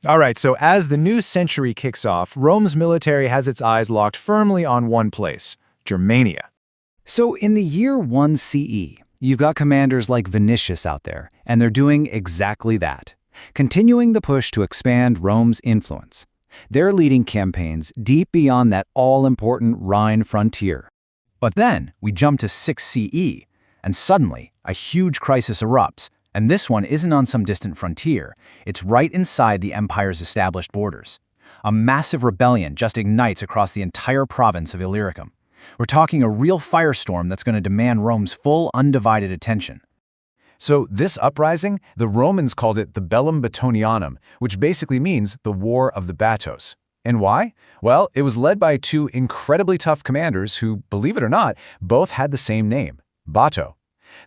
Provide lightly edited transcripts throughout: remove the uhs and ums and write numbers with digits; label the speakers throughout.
Speaker 1: All right, so as the new century kicks off, Rome's military has its eyes locked firmly on one place, Germania.
Speaker 2: So in the year 1 CE, you've got commanders like Vinicius out there, and they're doing exactly that, continuing the push to expand Rome's influence. They're leading campaigns deep beyond that all-important Rhine frontier. But then we jump to 6 CE, and suddenly a huge crisis erupts, and this one isn't on some distant frontier. It's right inside the empire's established borders. A massive rebellion just ignites across the entire province of Illyricum. We're talking a real firestorm that's going to demand Rome's full, undivided attention.
Speaker 1: So this uprising, the Romans called it the Bellum Batonianum, which basically means the War of the Batos. And why? Well, it was led by two incredibly tough commanders who, believe it or not, both had the same name, Bato.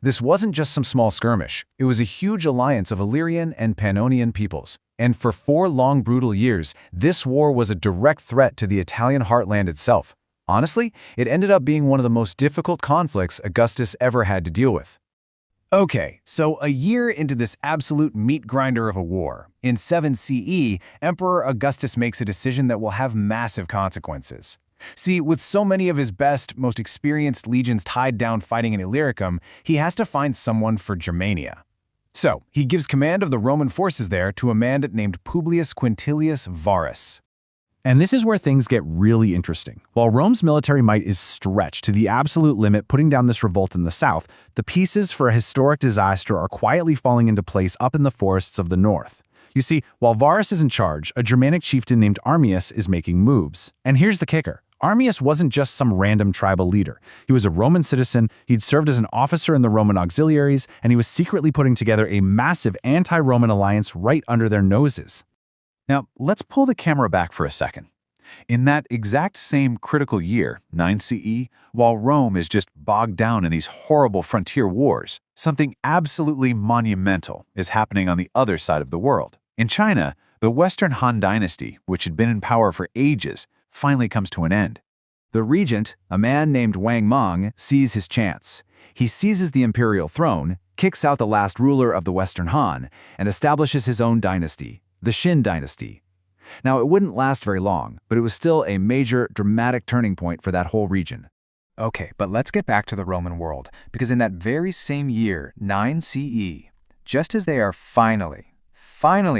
Speaker 1: This wasn't just some small skirmish. It was a huge alliance of Illyrian and Pannonian peoples. And for 4 long, brutal years, this war was a direct threat to the Italian heartland itself. Honestly, it ended up being one of the most difficult conflicts Augustus ever had to deal with.
Speaker 3: Okay, so a year into this absolute meat grinder of a war, in 7 CE, Emperor Augustus makes a decision that will have massive consequences. See, with so many of his best, most experienced legions tied down fighting in Illyricum, he has to find someone for Germania. So, he gives command of the Roman forces there to a man named Publius Quintilius Varus.
Speaker 4: And this is where things get really interesting. While Rome's military might is stretched to the absolute limit putting down this revolt in the south, the pieces for a historic disaster are quietly falling into place up in the forests of the north. You see, while Varus is in charge, a Germanic chieftain named Arminius is making moves. And here's the kicker. Arminius wasn't just some random tribal leader. He was a Roman citizen, he'd served as an officer in the Roman auxiliaries, and he was secretly putting together a massive anti-Roman alliance right under their noses.
Speaker 5: Now, let's pull the camera back for a second. In that exact same critical year, 9 CE, while Rome is just bogged down in these horrible frontier wars, something absolutely monumental is happening on the other side of the world. In China, the Western Han Dynasty, which had been in power for ages, finally comes to an end.
Speaker 2: The regent, a man named Mang, sees his chance. He seizes the imperial throne, kicks out the last ruler of the Western Han, and establishes his own dynasty, the Shin Dynasty. Now, it wouldn't last very long, but it was still a major, dramatic turning point for that whole region.
Speaker 6: Okay, but let's get back to the Roman world, because in that very same year, 9 CE, just as they are finally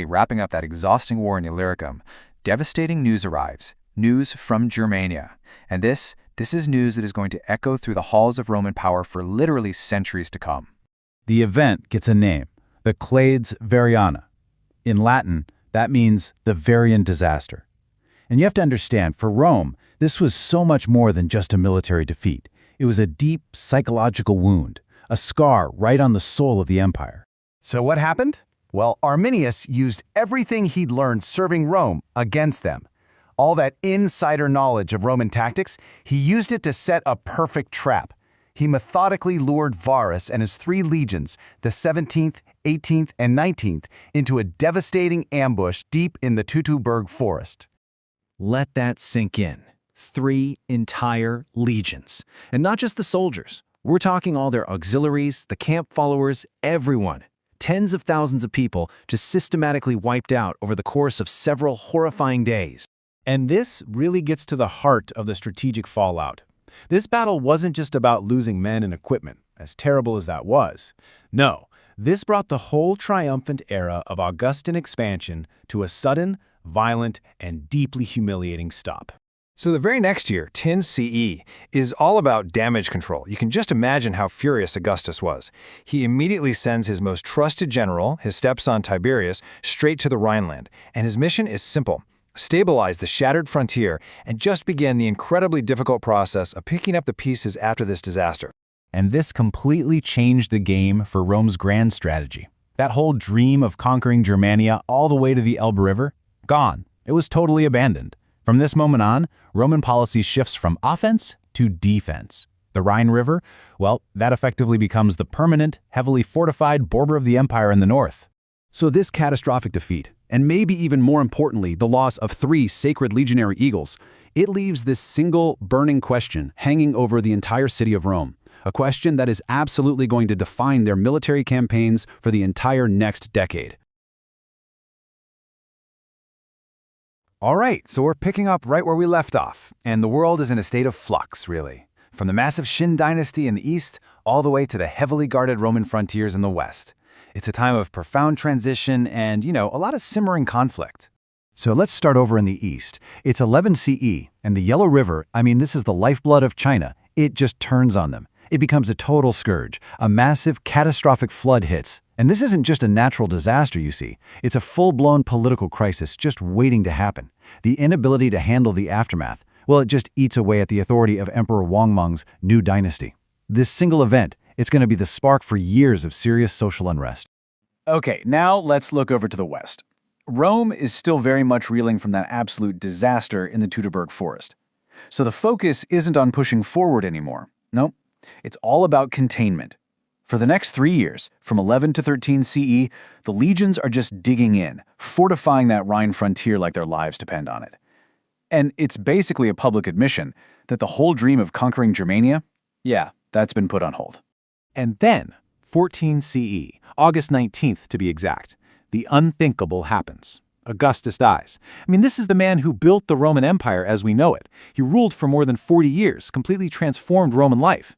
Speaker 6: wrapping up that exhausting war in Illyricum, devastating news arrives, news from Germania. And this is news that is going to echo through the halls of Roman power for literally centuries to come.
Speaker 2: The event gets a name, the Clades Variana. In Latin, that means the Varian disaster. And you have to understand, for Rome, this was so much more than just a military defeat. It was a deep psychological wound, a scar right on the soul of the empire.
Speaker 3: So what happened? Well, Arminius used everything he'd learned serving Rome against them. All that insider knowledge of Roman tactics, he used it to set a perfect trap. He methodically lured Varus and his 3 legions, the 17th, 18th, and 19th, into a devastating ambush deep in the Teutoburg Forest.
Speaker 7: Let that sink in. 3 entire legions. And not just the soldiers. We're talking all their auxiliaries, the camp followers, everyone. Tens of thousands of people just systematically wiped out over the course of several horrifying days.
Speaker 4: And this really gets to the heart of the strategic fallout. This battle wasn't just about losing men and equipment, as terrible as that was. No, this brought the whole triumphant era of Augustan expansion to a sudden, violent, and deeply humiliating stop.
Speaker 1: So the very next year, 10 CE, is all about damage control. You can just imagine how furious Augustus was. He immediately sends his most trusted general, his stepson Tiberius, straight to the Rhineland. And his mission is simple: stabilize the shattered frontier and just begin the incredibly difficult process of picking up the pieces after this disaster.
Speaker 4: And this completely changed the game for Rome's grand strategy. That whole dream of conquering Germania all the way to the Elbe River, gone. It was totally abandoned. From this moment on, Roman policy shifts from offense to defense. The Rhine River, well, that effectively becomes the permanent, heavily fortified border of the empire in the north.
Speaker 2: So this catastrophic defeat, and maybe even more importantly, the loss of 3 sacred legionary eagles, it leaves this single burning question hanging over the entire city of Rome, a question that is absolutely going to define their military campaigns for the entire next decade.
Speaker 3: All right, so we're picking up right where we left off, and the world is in a state of flux, really. From the massive Shin Dynasty in the east, all the way to the heavily guarded Roman frontiers in the west. It's a time of profound transition and, a lot of simmering conflict.
Speaker 2: So let's start over in the east. It's 11 CE, and the Yellow River, this is the lifeblood of China. It just turns on them. It becomes a total scourge. A massive, catastrophic flood hits. And this isn't just a natural disaster, you see. It's a full-blown political crisis just waiting to happen. The inability to handle the aftermath, well, it just eats away at the authority of Emperor Wang's new dynasty. This single event, it's going to be the spark for years of serious social unrest.
Speaker 3: Okay, now let's look over to the west. Rome is still very much reeling from that absolute disaster in the Teutoburg Forest. So the focus isn't on pushing forward anymore. Nope. It's all about containment. For the next 3 years, from 11 to 13 CE, the legions are just digging in, fortifying that Rhine frontier like their lives depend on it. And it's basically a public admission that the whole dream of conquering Germania, that's been put on hold.
Speaker 4: And then, 14 CE, August 19th to be exact, the unthinkable happens. Augustus dies. This is the man who built the Roman Empire as we know it. He ruled for more than 40 years, completely transformed Roman life.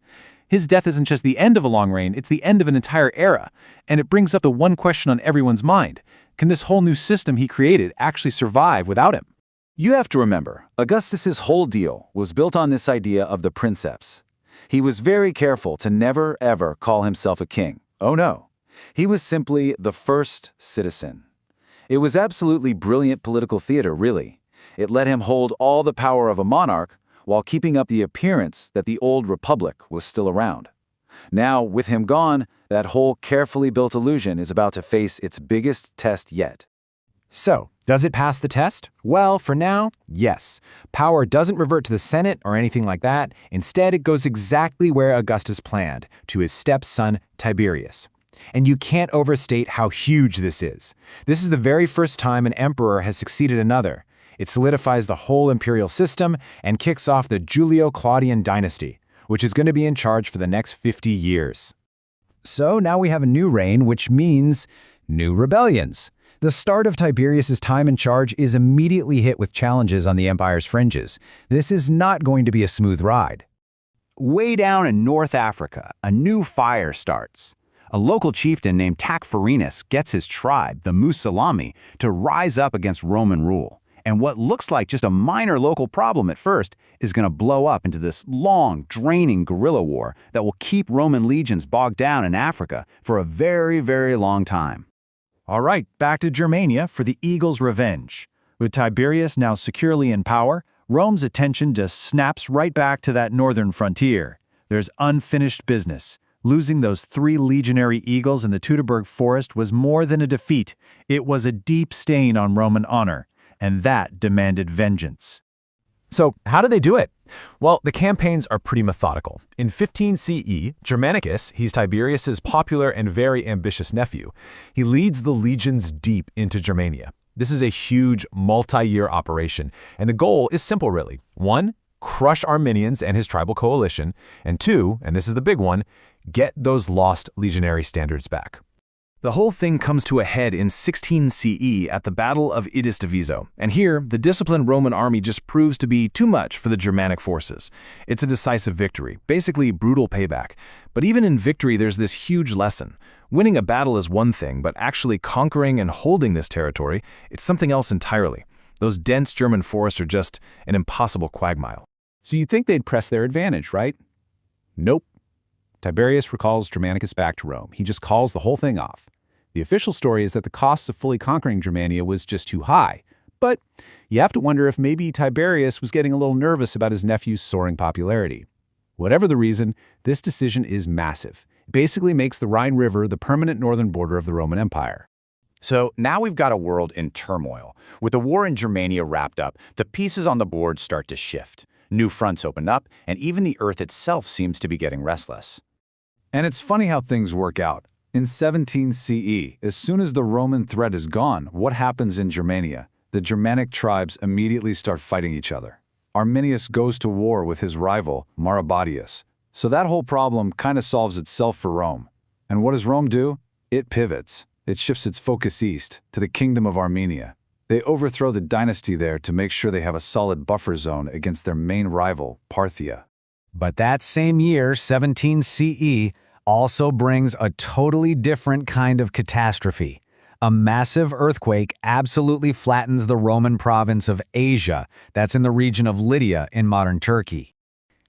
Speaker 4: His death isn't just the end of a long reign, it's the end of an entire era. And it brings up the one question on everyone's mind. Can this whole new system he created actually survive without him?
Speaker 3: You have to remember, Augustus's whole deal was built on this idea of the princeps. He was very careful to never, ever call himself a king. Oh no. He was simply the first citizen. It was absolutely brilliant political theater, really. It let him hold all the power of a monarch while keeping up the appearance that the old republic was still around. Now, with him gone, that whole carefully built illusion is about to face its biggest test yet.
Speaker 1: So, does it pass the test? Well, for now, yes. Power doesn't revert to the Senate or anything like that. Instead, it goes exactly where Augustus planned, to his stepson Tiberius. And you can't overstate how huge this is. This is the very first time an emperor has succeeded another. It solidifies the whole imperial system and kicks off the Julio-Claudian dynasty, which is going to be in charge for the next 50 years. So now we have a new reign, which means new rebellions. The start of Tiberius's time in charge is immediately hit with challenges on the empire's fringes. This is not going to be a smooth ride.
Speaker 2: Way down in North Africa, a new fire starts. A local chieftain named Tacfarinas gets his tribe, the Musalami, to rise up against Roman rule. And what looks like just a minor local problem at first is going to blow up into this long, draining guerrilla war that will keep Roman legions bogged down in Africa for a very, very long time.
Speaker 3: All right, back to Germania for the Eagle's revenge. With Tiberius now securely in power, Rome's attention just snaps right back to that northern frontier. There's unfinished business. Losing those 3 legionary eagles in the Teutoburg Forest was more than a defeat. It was a deep stain on Roman honor, and that demanded vengeance.
Speaker 4: So, how did they do it? Well, the campaigns are pretty methodical. In 15 CE, Germanicus, he's Tiberius's popular and very ambitious nephew, he leads the legions deep into Germania. This is a huge, multi-year operation, and the goal is simple, really. 1, crush Arminians and his tribal coalition, and 2, and this is the big one, get those lost legionary standards back.
Speaker 3: The whole thing comes to a head in 16 CE at the Battle of Idistaviso, and here, the disciplined Roman army just proves to be too much for the Germanic forces. It's a decisive victory, basically brutal payback. But even in victory, there's this huge lesson. Winning a battle is one thing, but actually conquering and holding this territory, it's something else entirely. Those dense German forests are just an impossible quagmire.
Speaker 1: So you think they'd press their advantage, right? Nope. Tiberius recalls Germanicus back to Rome. He just calls the whole thing off. The official story is that the cost of fully conquering Germania was just too high. But you have to wonder if maybe Tiberius was getting a little nervous about his nephew's soaring popularity. Whatever the reason, this decision is massive. It basically makes the Rhine River the permanent northern border of the Roman Empire.
Speaker 8: So now we've got a world in turmoil. With the war in Germania wrapped up, the pieces on the board start to shift. New fronts open up, and even the earth itself seems to be getting restless.
Speaker 3: And it's funny how things work out. In 17 CE, as soon as the Roman threat is gone, what happens in Germania? The Germanic tribes immediately start fighting each other. Arminius goes to war with his rival, Maroboduus. So that whole problem kind of solves itself for Rome. And what does Rome do? It pivots. It shifts its focus east, to the kingdom of Armenia.
Speaker 1: They overthrow the dynasty there to make sure they have a solid buffer zone against their main rival, Parthia.
Speaker 2: But that same year, 17 CE, also brings a totally different kind of catastrophe. A massive earthquake absolutely flattens the Roman province of Asia, that's in the region of Lydia in modern Turkey.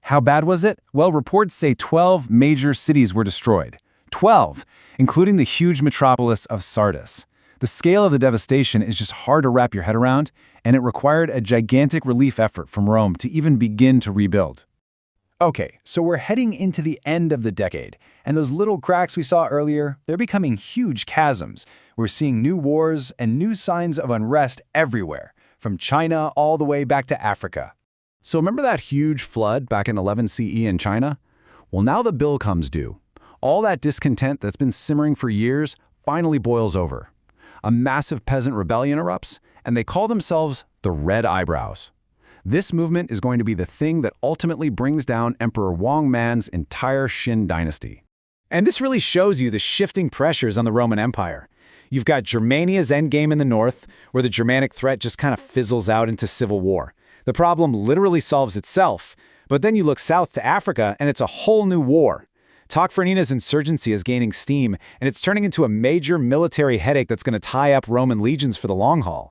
Speaker 3: How bad was it? Well, reports say 12 major cities were destroyed. 12, including the huge metropolis of Sardis. The scale of the devastation is just hard to wrap your head around, and it required a gigantic relief effort from Rome to even begin to rebuild. Okay, so we're heading into the end of the decade, and those little cracks we saw earlier, they're becoming huge chasms. We're seeing new wars and new signs of unrest everywhere, from China all the way back to Africa. So remember that huge flood back in 11 CE in China? Well, now the bill comes due. All that discontent that's been simmering for years finally boils over. A massive peasant rebellion erupts, and they call themselves the Red Eyebrows. This movement is going to be the thing that ultimately brings down Emperor Wang Man's entire Shin Dynasty. And this really shows you the shifting pressures on the Roman Empire. You've got Germania's endgame in the north, where the Germanic threat just kind of fizzles out into civil war. The problem literally solves itself, but then you look south to Africa and it's a whole new war. Tacfarinas' insurgency is gaining steam, and it's turning into a major military headache that's going to tie up Roman legions for the long haul.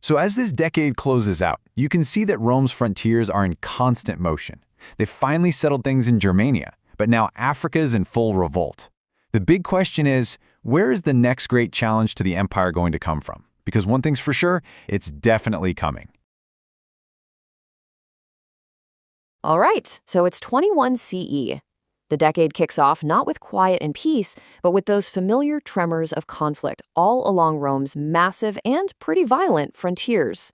Speaker 5: So as this decade closes out, you can see that Rome's frontiers are in constant motion. They've finally settled things in Germania, but now Africa is in full revolt. The big question is, where is the next great challenge to the empire going to come from? Because one thing's for sure, it's definitely coming.
Speaker 9: All right, so it's 21 CE. The decade kicks off not with quiet and peace, but with those familiar tremors of conflict all along Rome's massive and pretty violent frontiers.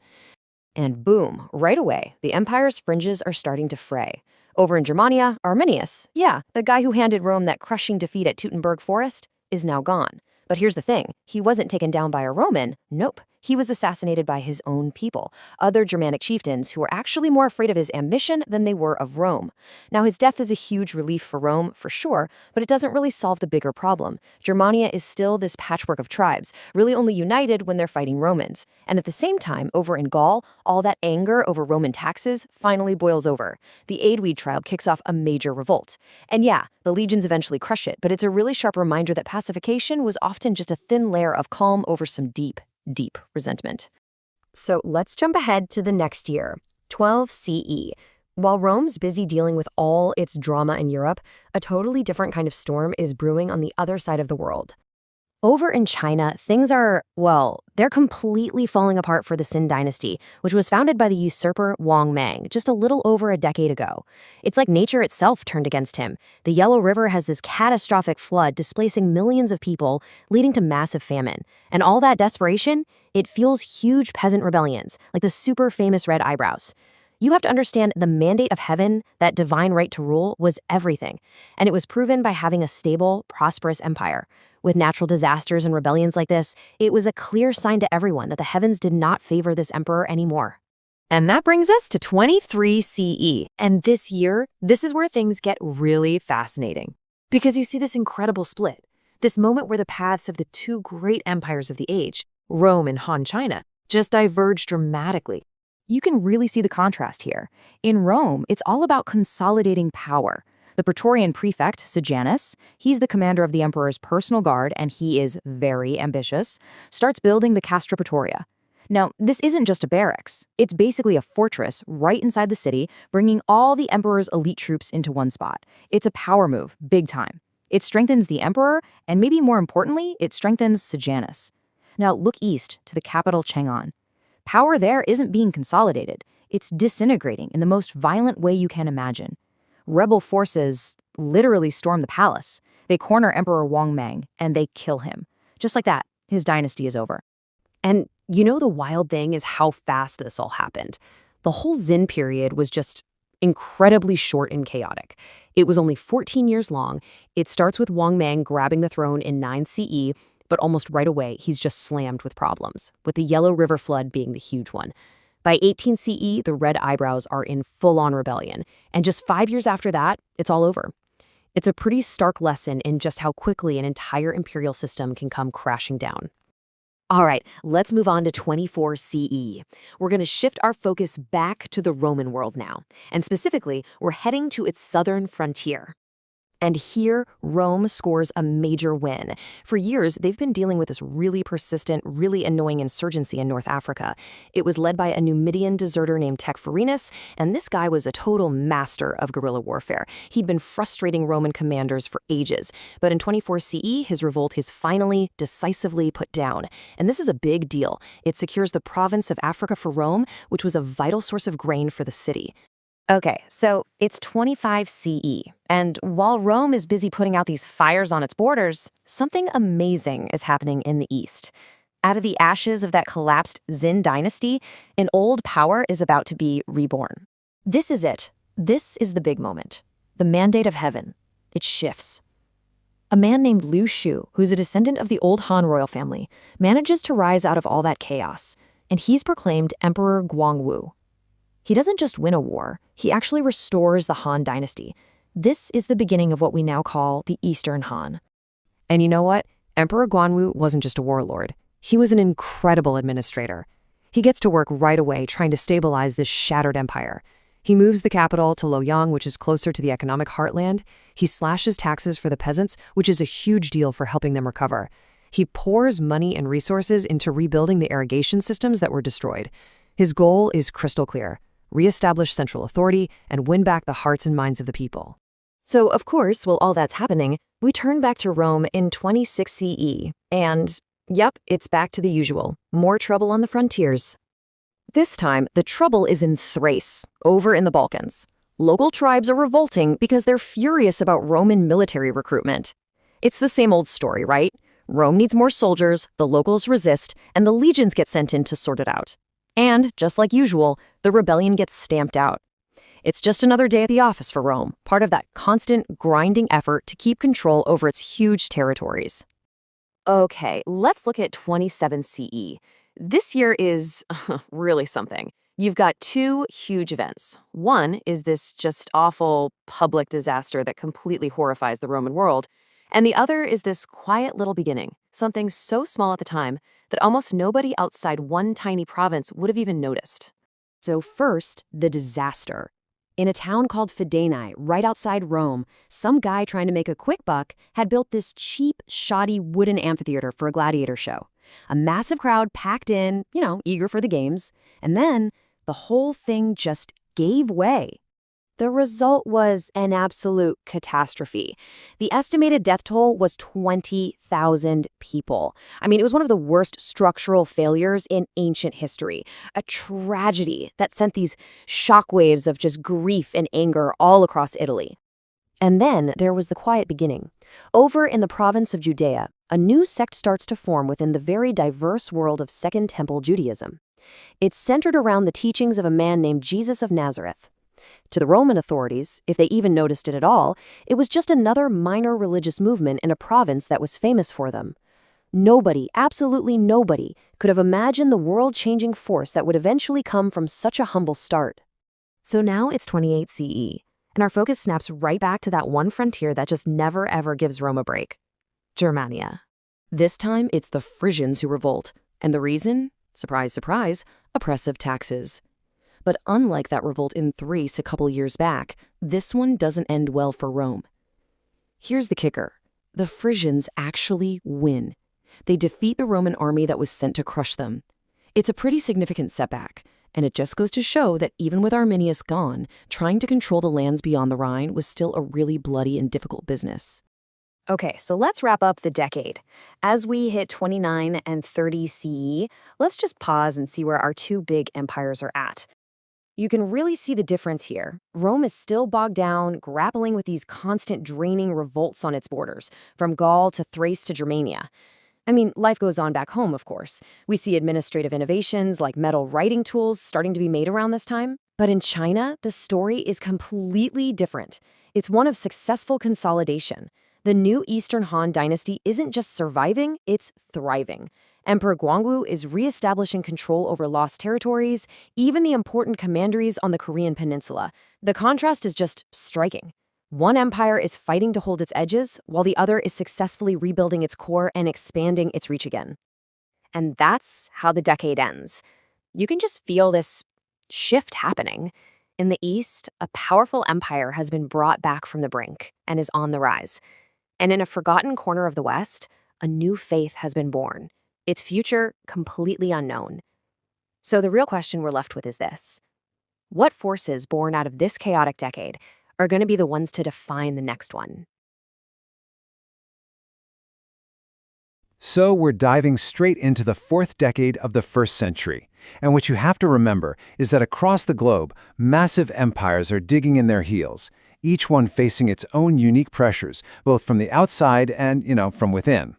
Speaker 9: And boom, right away, the empire's fringes are starting to fray. Over in Germania, Arminius, the guy who handed Rome that crushing defeat at Teutoburg Forest, is now gone. But here's the thing, he wasn't taken down by a Roman, nope. He was assassinated by his own people, other Germanic chieftains who were actually more afraid of his ambition than they were of Rome. Now, his death is a huge relief for Rome, for sure, but it doesn't really solve the bigger problem. Germania is still this patchwork of tribes, really only united when they're fighting Romans. And at the same time, over in Gaul, all that anger over Roman taxes finally boils over. The Aedui tribe kicks off a major revolt. And the legions eventually crush it, but it's a really sharp reminder that pacification was often just a thin layer of calm over some deep resentment. So let's jump ahead to the next year, 12 CE. While Rome's busy dealing with all its drama in Europe, a totally different kind of storm is brewing on the other side of the world. Over in China, things are, they're completely falling apart for the Shin Dynasty, which was founded by the usurper Wang Mang just a little over a decade ago. It's like nature itself turned against him. The Yellow River has this catastrophic flood displacing millions of people, leading to massive famine. And all that desperation, it fuels huge peasant rebellions, like the super famous Red Eyebrows. You have to understand the mandate of heaven, that divine right to rule, was everything. And it was proven by having a stable, prosperous empire. With natural disasters and rebellions like this, it was a clear sign to everyone that the heavens did not favor this emperor anymore. And that brings us to 23 CE. And this year, this is where things get really fascinating. Because you see this incredible split. This moment where the paths of the two great empires of the age, Rome and Han China, just diverge dramatically. You can really see the contrast here. In Rome, it's all about consolidating power. The Praetorian prefect, Sejanus, he's the commander of the emperor's personal guard, and he is very ambitious, starts building the Castra Praetoria. Now, this isn't just a barracks. It's basically a fortress right inside the city, bringing all the emperor's elite troops into one spot. It's a power move, big time. It strengthens the emperor, and maybe more importantly, it strengthens Sejanus. Now, look east to the capital Chang'an. Power there isn't being consolidated. It's disintegrating in the most violent way you can imagine. Rebel forces literally storm the palace. They corner Emperor Wang Mang, and they kill him. Just like that, his dynasty is over. And the wild thing is how fast this all happened. The whole Xin period was just incredibly short and chaotic. It was only 14 years long. It starts with Wang Mang grabbing the throne in 9 CE, but almost right away, he's just slammed with problems, with the Yellow River flood being the huge one. By 18 CE, the Red Eyebrows are in full-on rebellion, and just 5 years after that, it's all over. It's a pretty stark lesson in just how quickly an entire imperial system can come crashing down. All right, let's move on to 24 CE. We're going to shift our focus back to the Roman world now, and specifically, we're heading to its southern frontier. And here, Rome scores a major win. For years, they've been dealing with this really persistent, really annoying insurgency in North Africa. It was led by a Numidian deserter named Tacfarinas, and this guy was a total master of guerrilla warfare. He'd been frustrating Roman commanders for ages. But in 24 CE, his revolt is finally, decisively put down. And this is a big deal. It secures the province of Africa for Rome, which was a vital source of grain for the city. Okay, so it's 25 CE, and while Rome is busy putting out these fires on its borders, something amazing is happening in the east. Out of the ashes of that collapsed Shin Dynasty, an old power is about to be reborn. This is it. This is the big moment. The mandate of heaven. It shifts. A man named Liu Shu, who's a descendant of the old Han royal family, manages to rise out of all that chaos, and he's proclaimed Emperor Guangwu. He doesn't just win a war, he actually restores the Han dynasty. This is the beginning of what we now call the Eastern Han. And you know what? Emperor Guangwu wasn't just a warlord. He was an incredible administrator. He gets to work right away trying to stabilize this shattered empire. He moves the capital to Luoyang, which is closer to the economic heartland. He slashes taxes for the peasants, which is a huge deal for helping them recover. He pours money and resources into rebuilding the irrigation systems that were destroyed. His goal is crystal clear: reestablish central authority, and win back the hearts and minds of the people. So, of course, while all that's happening, we turn back to Rome in 26 CE, and, yep, it's back to the usual. More trouble on the frontiers. This time, the trouble is in Thrace, over in the Balkans. Local tribes are revolting because they're furious about Roman military recruitment. It's the same old story, right? Rome needs more soldiers, the locals resist, and the legions get sent in to sort it out. And, just like usual, the rebellion gets stamped out. It's just another day at the office for Rome, part of that constant, grinding effort to keep control over its huge territories. Okay, let's look at 27 CE. This year is really something. You've got two huge events. One is this just awful public disaster that completely horrifies the Roman world, and the other is this quiet little beginning, something so small at the time that almost nobody outside one tiny province would have even noticed. So first, the disaster. In a town called Fidenae, right outside Rome, some guy trying to make a quick buck had built this cheap, shoddy wooden amphitheater for a gladiator show. A massive crowd packed in, eager for the games, and then the whole thing just gave way. The result was an absolute catastrophe. The estimated death toll was 20,000 people. I mean, it was one of the worst structural failures in ancient history. A tragedy that sent these shockwaves of just grief and anger all across Italy. And then there was the quiet beginning. Over in the province of Judea, a new sect starts to form within the very diverse world of Second Temple Judaism. It's centered around the teachings of a man named Jesus of Nazareth. To the Roman authorities, if they even noticed it at all, it was just another minor religious movement in a province that was famous for them. Nobody, absolutely nobody, could have imagined the world-changing force that would eventually come from such a humble start. So now it's 28 CE, and our focus snaps right back to that one frontier that just never ever gives Rome a break: Germania. This time, it's the Frisians who revolt, and the reason? Surprise, surprise, oppressive taxes. But unlike that revolt in Thrace a couple years back, this one doesn't end well for Rome. Here's the kicker. The Frisians actually win. They defeat the Roman army that was sent to crush them. It's a pretty significant setback, and it just goes to show that even with Arminius gone, trying to control the lands beyond the Rhine was still a really bloody and difficult business. Okay, so let's wrap up the decade. As we hit 29 and 30 CE, let's just pause and see where our two big empires are at. You can really see the difference here. Rome is still bogged down, grappling with these constant draining revolts on its borders, from Gaul to Thrace to Germania. I mean, life goes on back home, of course. We see administrative innovations like metal writing tools starting to be made around this time. But in China, the story is completely different. It's one of successful consolidation. The new Eastern Han dynasty isn't just surviving, it's thriving. Emperor Guangwu is reestablishing control over lost territories, even the important commanderies on the Korean peninsula. The contrast is just striking. One empire is fighting to hold its edges, while the other is successfully rebuilding its core and expanding its reach again. And that's how the decade ends. You can just feel this shift happening. In the East, a powerful empire has been brought back from the brink and is on the rise. And in a forgotten corner of the West, a new faith has been born, its future completely unknown. So the real question we're left with is this: what forces born out of this chaotic decade are going to be the ones to define the next one?
Speaker 2: So we're diving straight into the fourth decade of the first century. And what you have to remember is that across the globe, massive empires are digging in their heels, each one facing its own unique pressures, both from the outside and, from within.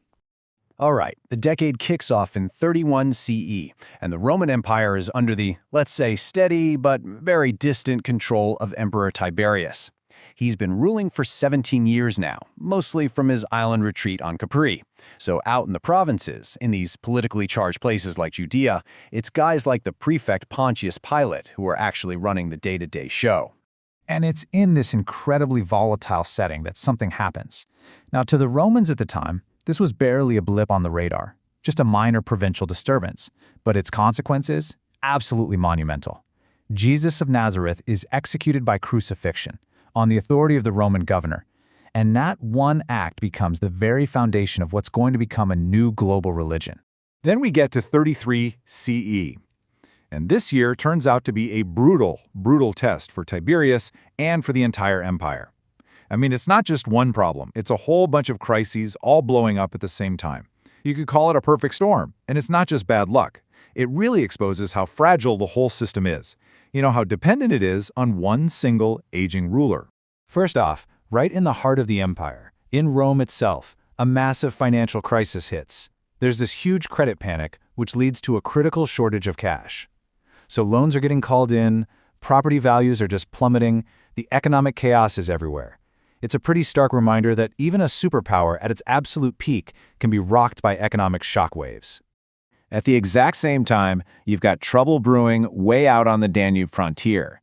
Speaker 3: All right, the decade kicks off in 31 CE, and the Roman Empire is under the, let's say, steady but very distant control of Emperor Tiberius. He's been ruling for 17 years now, mostly from his island retreat on Capri. So out in the provinces, in these politically charged places like Judea, it's guys like the prefect Pontius Pilate who are actually running the day-to-day show.
Speaker 4: And it's in this incredibly volatile setting that something happens. Now, to the Romans at the time, this was barely a blip on the radar, just a minor provincial disturbance, but its consequences, absolutely monumental. Jesus of Nazareth is executed by crucifixion on the authority of the Roman governor, and that one act becomes the very foundation of what's going to become a new global religion.
Speaker 5: Then we get to 33 CE. And this year turns out to be a brutal test for Tiberius and for the entire empire. I mean, it's not just one problem. It's a whole bunch of crises all blowing up at the same time. You could call it a perfect storm, and it's not just bad luck. It really exposes how fragile the whole system is. How dependent it is on one single aging ruler.
Speaker 4: First off, right in the heart of the empire, in Rome itself, a massive financial crisis hits. There's this huge credit panic, which leads to a critical shortage of cash. So loans are getting called in, property values are just plummeting, the economic chaos is everywhere. It's a pretty stark reminder that even a superpower at its absolute peak can be rocked by economic shockwaves.
Speaker 6: At the exact same time, you've got trouble brewing way out on the Danube frontier.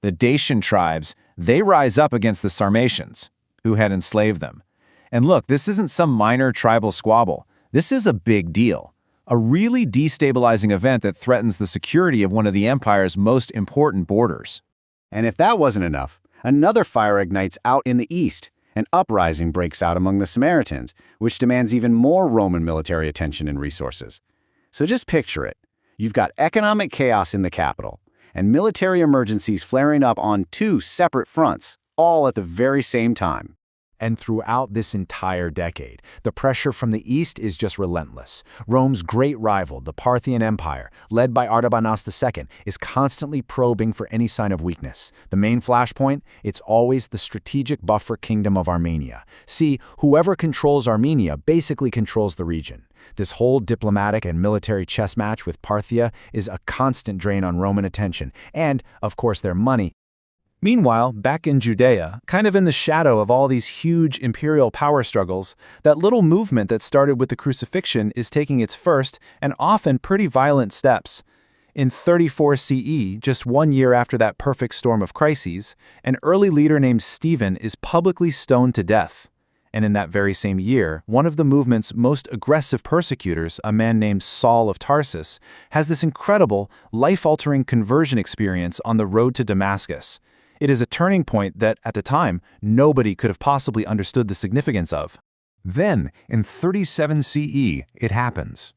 Speaker 6: The Dacian tribes, they rise up against the Sarmatians, who had enslaved them. And look, this isn't some minor tribal squabble. This is a big deal. A really destabilizing event that threatens the security of one of the empire's most important borders.
Speaker 8: And if that wasn't enough, another fire ignites out in the east. An uprising breaks out among the Samaritans, which demands even more Roman military attention and resources. So just picture it. You've got economic chaos in the capital, and military emergencies flaring up on two separate fronts, all at the very same time.
Speaker 1: And throughout this entire decade, the pressure from the east is just relentless. Rome's great rival, the Parthian Empire, led by Artabanos II, is constantly probing for any sign of weakness. The main flashpoint? It's always the strategic buffer kingdom of Armenia. See, whoever controls Armenia basically controls the region. This whole diplomatic and military chess match with Parthia is a constant drain on Roman attention and, of course, their money.
Speaker 4: Meanwhile, back in Judea, kind of in the shadow of all these huge imperial power struggles, that little movement that started with the crucifixion is taking its first and often pretty violent steps. In 34 CE, just 1 year after that perfect storm of crises, an early leader named Stephen is publicly stoned to death. And in that very same year, one of the movement's most aggressive persecutors, a man named Saul of Tarsus, has this incredible, life-altering conversion experience on the road to Damascus. It is a turning point that, at the time, nobody could have possibly understood the significance of.
Speaker 1: Then, in 37 CE, it happens.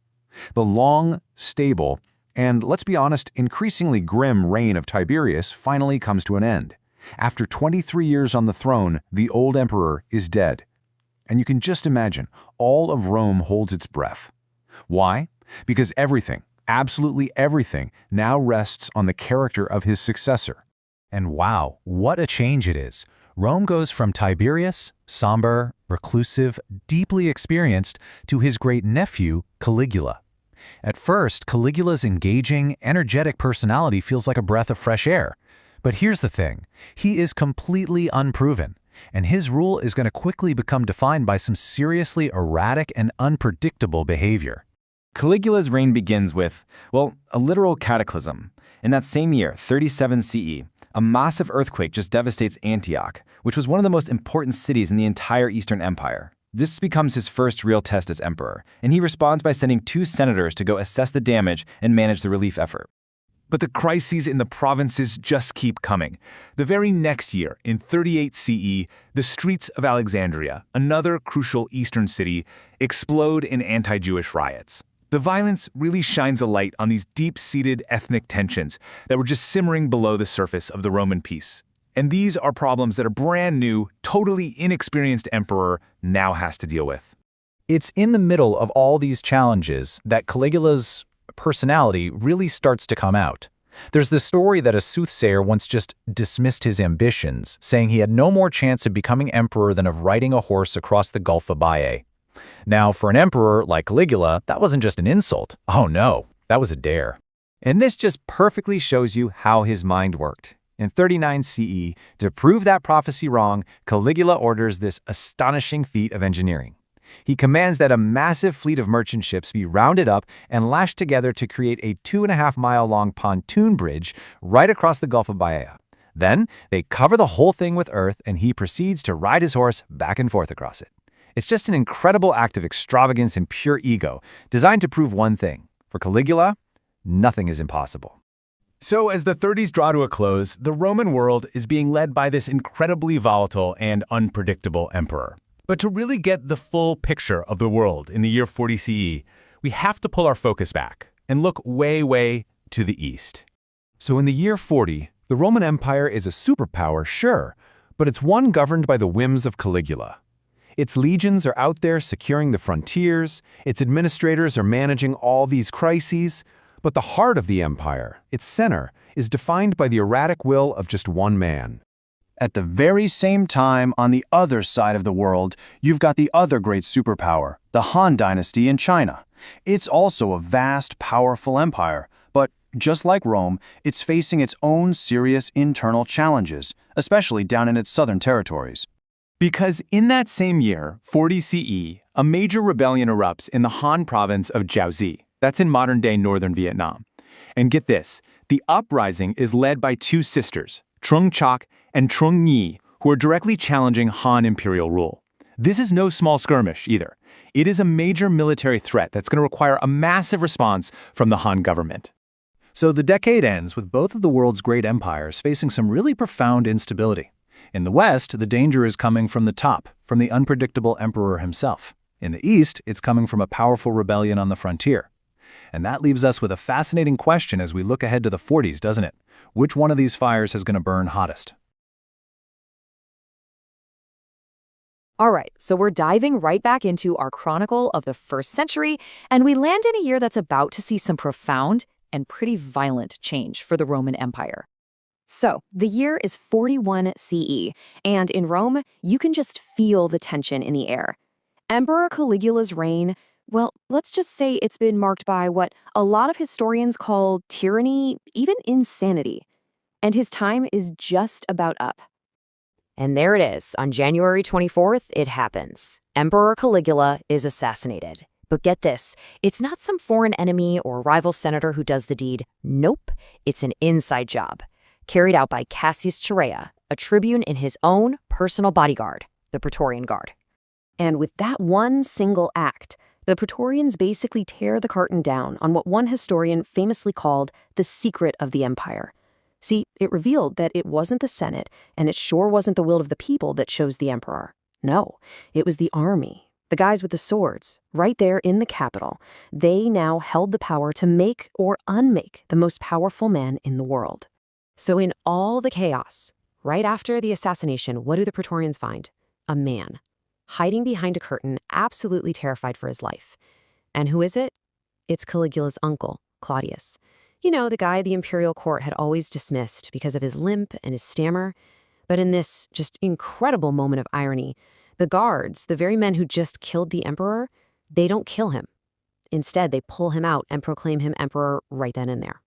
Speaker 1: The long, stable, and, let's be honest, increasingly grim reign of Tiberius finally comes to an end. After 23 years on the throne, the old emperor is dead. And you can just imagine, all of Rome holds its breath. Why? Because everything, absolutely everything, now rests on the character of his successor.
Speaker 2: And wow, what a change it is. Rome goes from Tiberius, somber, reclusive, deeply experienced, to his great nephew, Caligula. At first, Caligula's engaging, energetic personality feels like a breath of fresh air. But here's the thing, he is completely unproven, and his rule is going to quickly become defined by some seriously erratic and unpredictable behavior.
Speaker 6: Caligula's reign begins with, well, a literal cataclysm. In that same year, 37 CE, a massive earthquake just devastates Antioch, which was one of the most important cities in the entire Eastern Empire. This becomes his first real test as emperor, and he responds by sending 2 senators to go assess the damage and manage the relief effort.
Speaker 3: But the crises in the provinces just keep coming. The very next year, in 38 CE, the streets of Alexandria, another crucial eastern city, explode in anti-Jewish riots. The violence really shines a light on these deep-seated ethnic tensions that were just simmering below the surface of the Roman peace. And these are problems that a brand new, totally inexperienced emperor now has to deal with.
Speaker 2: It's in the middle of all these challenges that Caligula's personality really starts to come out. There's this story that a soothsayer once just dismissed his ambitions, saying he had no more chance of becoming emperor than of riding a horse across the Gulf of Baiae. Now, for an emperor like Caligula, that wasn't just an insult. Oh no, that was a dare.
Speaker 6: And this just perfectly shows you how his mind worked. In 39 CE, to prove that prophecy wrong, Caligula orders this astonishing feat of engineering. He commands that a massive fleet of merchant ships be rounded up and lashed together to create a 2.5-mile-long pontoon bridge right across the Gulf of Baiae. Then, they cover the whole thing with earth, and he proceeds to ride his horse back and forth across it. It's just an incredible act of extravagance and pure ego, designed to prove one thing. For Caligula, nothing is impossible.
Speaker 3: So as the 30s draw to a close, the Roman world is being led by this incredibly volatile and unpredictable emperor. But to really get the full picture of the world in the year 40 CE, we have to pull our focus back and look way to the east.
Speaker 4: So in the year 40, the Roman Empire is a superpower, sure, but it's one governed by the whims of Caligula. Its legions are out there securing the frontiers, its administrators are managing all these crises, but the heart of the empire, its center, is defined by the erratic will of just one man.
Speaker 6: At the very same time, on the other side of the world, you've got the other great superpower, the Han Dynasty in China. It's also a vast, powerful empire, but just like Rome, it's facing its own serious internal challenges, especially down in its southern territories.
Speaker 3: Because in that same year, 40 CE, a major rebellion erupts in the Han province of Jiaozi. That's in modern-day northern Vietnam. And get this, the uprising is led by 2 sisters, Trung Chak and Trung Nhi, who are directly challenging Han imperial rule. This is no small skirmish either. It is a major military threat that's going to require a massive response from the Han government.
Speaker 2: So the decade ends with both of the world's great empires facing some really profound instability. In the West, the danger is coming from the top, from the unpredictable emperor himself. In the East, it's coming from a powerful rebellion on the frontier. And that leaves us with a fascinating question as we look ahead to the 40s, doesn't it? Which one of these fires is going to burn hottest?
Speaker 9: All right, so we're diving right back into our chronicle of the 1st century, and we land in a year that's about to see some profound and pretty violent change for the Roman Empire. So, the year is 41 CE, and in Rome, you can just feel the tension in the air. Emperor Caligula's reign, well, let's just say it's been marked by what a lot of historians call tyranny, even insanity. And his time is just about up. And there it is. On January 24th, it happens. Emperor Caligula is assassinated. But get this, it's not some foreign enemy or rival senator who does the deed. Nope, it's an inside job, carried out by Cassius Chaerea, a tribune in his own personal bodyguard, the Praetorian Guard. And with that one single act, the Praetorians basically tear the curtain down on what one historian famously called the secret of the empire. See, it revealed that it wasn't the Senate, and it sure wasn't the will of the people that chose the emperor. No, it was the army, the guys with the swords, right there in the capital. They now held the power to make or unmake the most powerful man in the world. So in all the chaos, right after the assassination, what do the Praetorians find? A man, hiding behind a curtain, absolutely terrified for his life. And who is it? It's Caligula's uncle, Claudius. You know, the guy the imperial court had always dismissed because of his limp and his stammer. But in this just incredible moment of irony, the guards, the very men who just killed the emperor, they don't kill him. Instead, they pull him out and proclaim him emperor right then and there.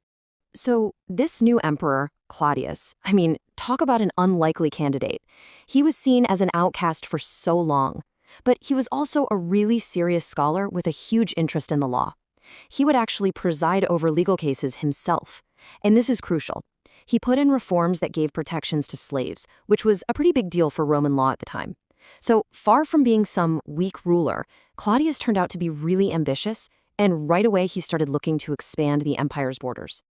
Speaker 9: So this new emperor, Claudius, I mean, talk about an unlikely candidate. He was seen as an outcast for so long, but he was also a really serious scholar with a huge interest in the law. He would actually preside over legal cases himself. And this is crucial. He put in reforms that gave protections to slaves, which was a pretty big deal for Roman law at the time. So far from being some weak ruler, Claudius turned out to be really ambitious, and right away he started looking to expand the empire's borders.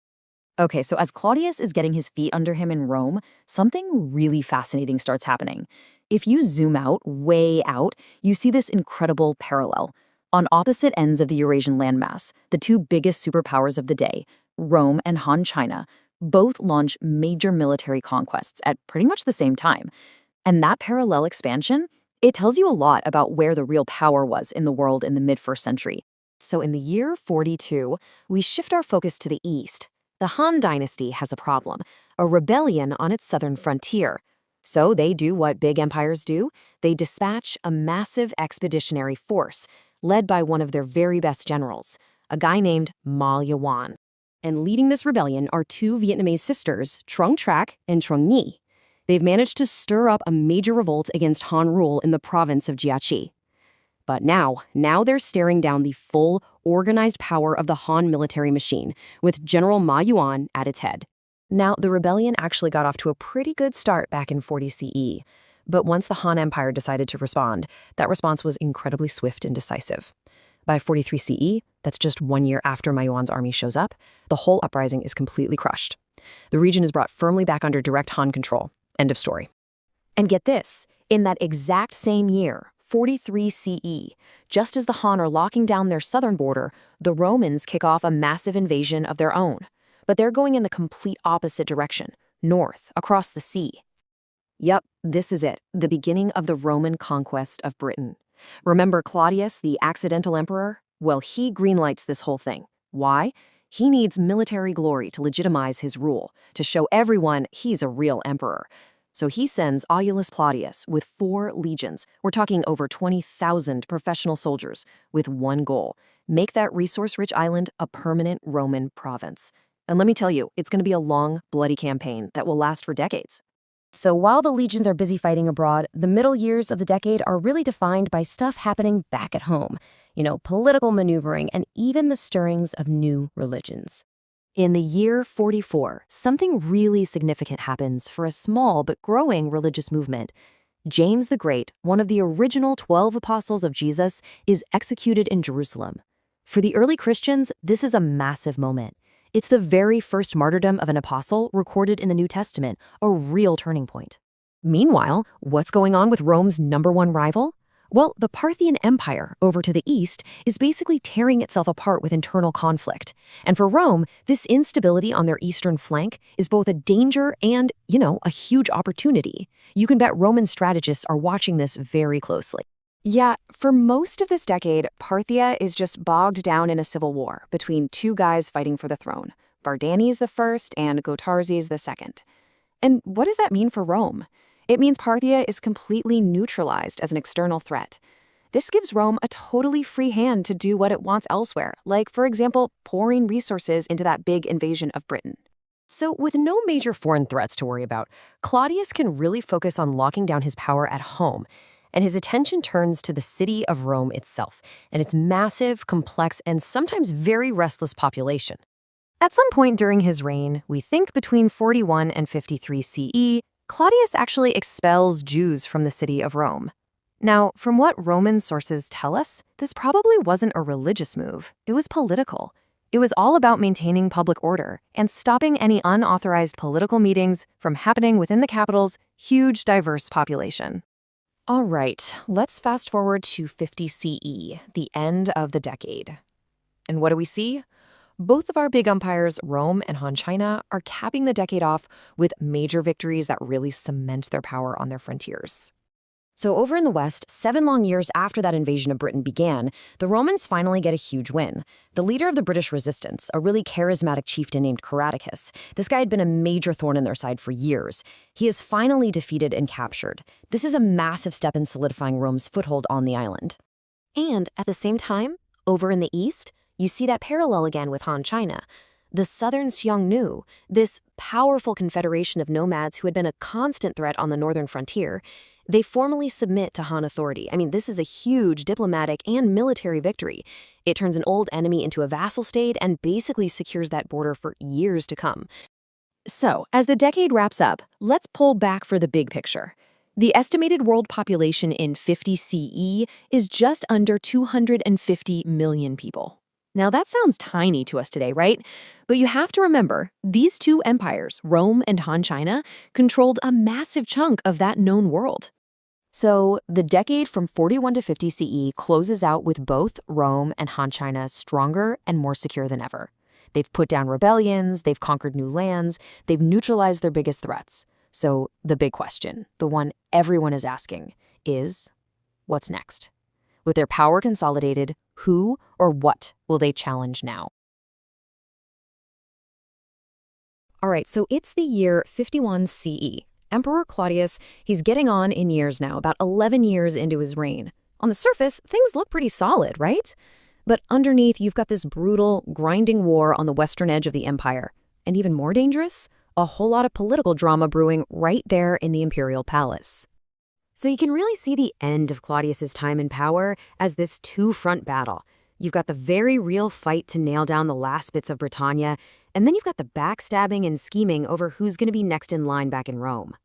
Speaker 9: Okay, so as Claudius is getting his feet under him in Rome, something really fascinating starts happening. If you zoom out, way out, you see this incredible parallel. On opposite ends of the Eurasian landmass, the two biggest superpowers of the day, Rome and Han China, both launch major military conquests at pretty much the same time. And that parallel expansion, it tells you a lot about where the real power was in the world in the mid-1st century. So in the year 42, we shift our focus to the east. The Han Dynasty has a problem, a rebellion on its southern frontier. So they do what big empires do. They dispatch a massive expeditionary force, led by one of their very best generals, a guy named Ma Yuan. And leading this rebellion are two Vietnamese sisters, Trung Trac and Trung Nhi. They've managed to stir up a major revolt against Han rule in the province of Jiaqi. But now they're staring down the full, organized power of the Han military machine, with General Ma Yuan at its head. Now, the rebellion actually got off to a pretty good start back in 40 CE. But once the Han Empire decided to respond, that response was incredibly swift and decisive. By 43 CE, that's just 1 year after Ma Yuan's army shows up, the whole uprising is completely crushed. The region is brought firmly back under direct Han control. End of story. And get this, in that exact same year, 43 CE, just as the Han are locking down their southern border, the Romans kick off a massive invasion of their own. But they're going in the complete opposite direction, north, across the sea. Yep, this is it, the beginning of the Roman conquest of Britain. Remember Claudius, the accidental emperor? Well, he greenlights this whole thing. Why? He needs military glory to legitimize his rule, to show everyone he's a real emperor. So he sends Aulus Claudius with 4 legions, we're talking over 20,000 professional soldiers, with one goal: make that resource-rich island a permanent Roman province. And let me tell you, it's going to be a long, bloody campaign that will last for decades. So while the legions are busy fighting abroad, the middle years of the decade are really defined by stuff happening back at home. Political maneuvering and even the stirrings of new religions. In the year 44, something really significant happens for a small but growing religious movement. James the Great, one of the original 12 apostles of Jesus, is executed in Jerusalem. For the early Christians, this is a massive moment. It's the very first martyrdom of an apostle recorded in the New Testament, a real turning point. Meanwhile, what's going on with Rome's #1 rival? Well, the Parthian Empire, over to the east, is basically tearing itself apart with internal conflict. And for Rome, this instability on their eastern flank is both a danger and, a huge opportunity. You can bet Roman strategists are watching this very closely. Yeah, for most of this decade, Parthia is just bogged down in a civil war between two guys fighting for the throne, Vardanes the first and Gotarzes the second. And what does that mean for Rome? It means Parthia is completely neutralized as an external threat. This gives Rome a totally free hand to do what it wants elsewhere, like, for example, pouring resources into that big invasion of Britain. So with no major foreign threats to worry about, Claudius can really focus on locking down his power at home, and his attention turns to the city of Rome itself and its massive, complex, and sometimes very restless population. At some point during his reign, we think between 41 and 53 CE, Claudius actually expels Jews from the city of Rome. Now, from what Roman sources tell us, this probably wasn't a religious move. It was political. It was all about maintaining public order and stopping any unauthorized political meetings from happening within the capital's huge, diverse population. All right, let's fast forward to 50 CE, the end of the decade. And what do we see? Both of our big empires, Rome and Han China, are capping the decade off with major victories that really cement their power on their frontiers. So over in the West, 7 long years after that invasion of Britain began, the Romans finally get a huge win. The leader of the British resistance, a really charismatic chieftain named Caradicus, this guy had been a major thorn in their side for years. He is finally defeated and captured. This is a massive step in solidifying Rome's foothold on the island. And at the same time, over in the East, you see that parallel again with Han China. The southern Xiongnu, this powerful confederation of nomads who had been a constant threat on the northern frontier, they formally submit to Han authority. I mean, this is a huge diplomatic and military victory. It turns an old enemy into a vassal state and basically secures that border for years to come. So, as the decade wraps up, let's pull back for the big picture. The estimated world population in 50 CE is just under 250 million people. Now that sounds tiny to us today, right? But you have to remember, these two empires, Rome and Han China, controlled a massive chunk of that known world. So the decade from 41 to 50 CE closes out with both Rome and Han China stronger and more secure than ever. They've put down rebellions, they've conquered new lands, they've neutralized their biggest threats. So the big question, the one everyone is asking, is what's next? With their power consolidated, who or what will they challenge now? All right, so it's the year 51 CE. Emperor Claudius, he's getting on in years now, about 11 years into his reign. On the surface, things look pretty solid, right? But underneath, you've got this brutal, grinding war on the western edge of the empire. And even more dangerous, a whole lot of political drama brewing right there in the imperial palace. So you can really see the end of Claudius's time in power as this two-front battle. You've got the very real fight to nail down the last bits of Britannia, and then you've got the backstabbing and scheming over who's going to be next in line back in Rome.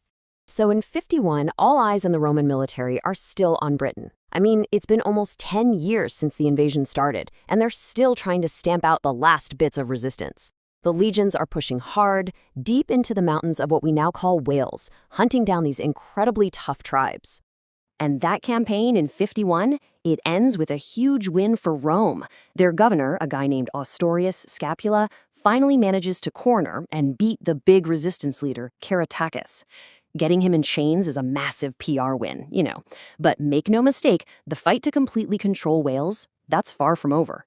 Speaker 9: So in 51, all eyes on the Roman military are still on Britain. I mean, it's been almost 10 years since the invasion started, and they're still trying to stamp out the last bits of resistance. The legions are pushing hard, deep into the mountains of what we now call Wales, hunting down these incredibly tough tribes. And that campaign in 51, it ends with a huge win for Rome. Their governor, a guy named Ostorius Scapula, finally manages to corner and beat the big resistance leader, Caratacus. Getting him in chains is a massive PR win, you know. But make no mistake, the fight to completely control Wales, that's far from over.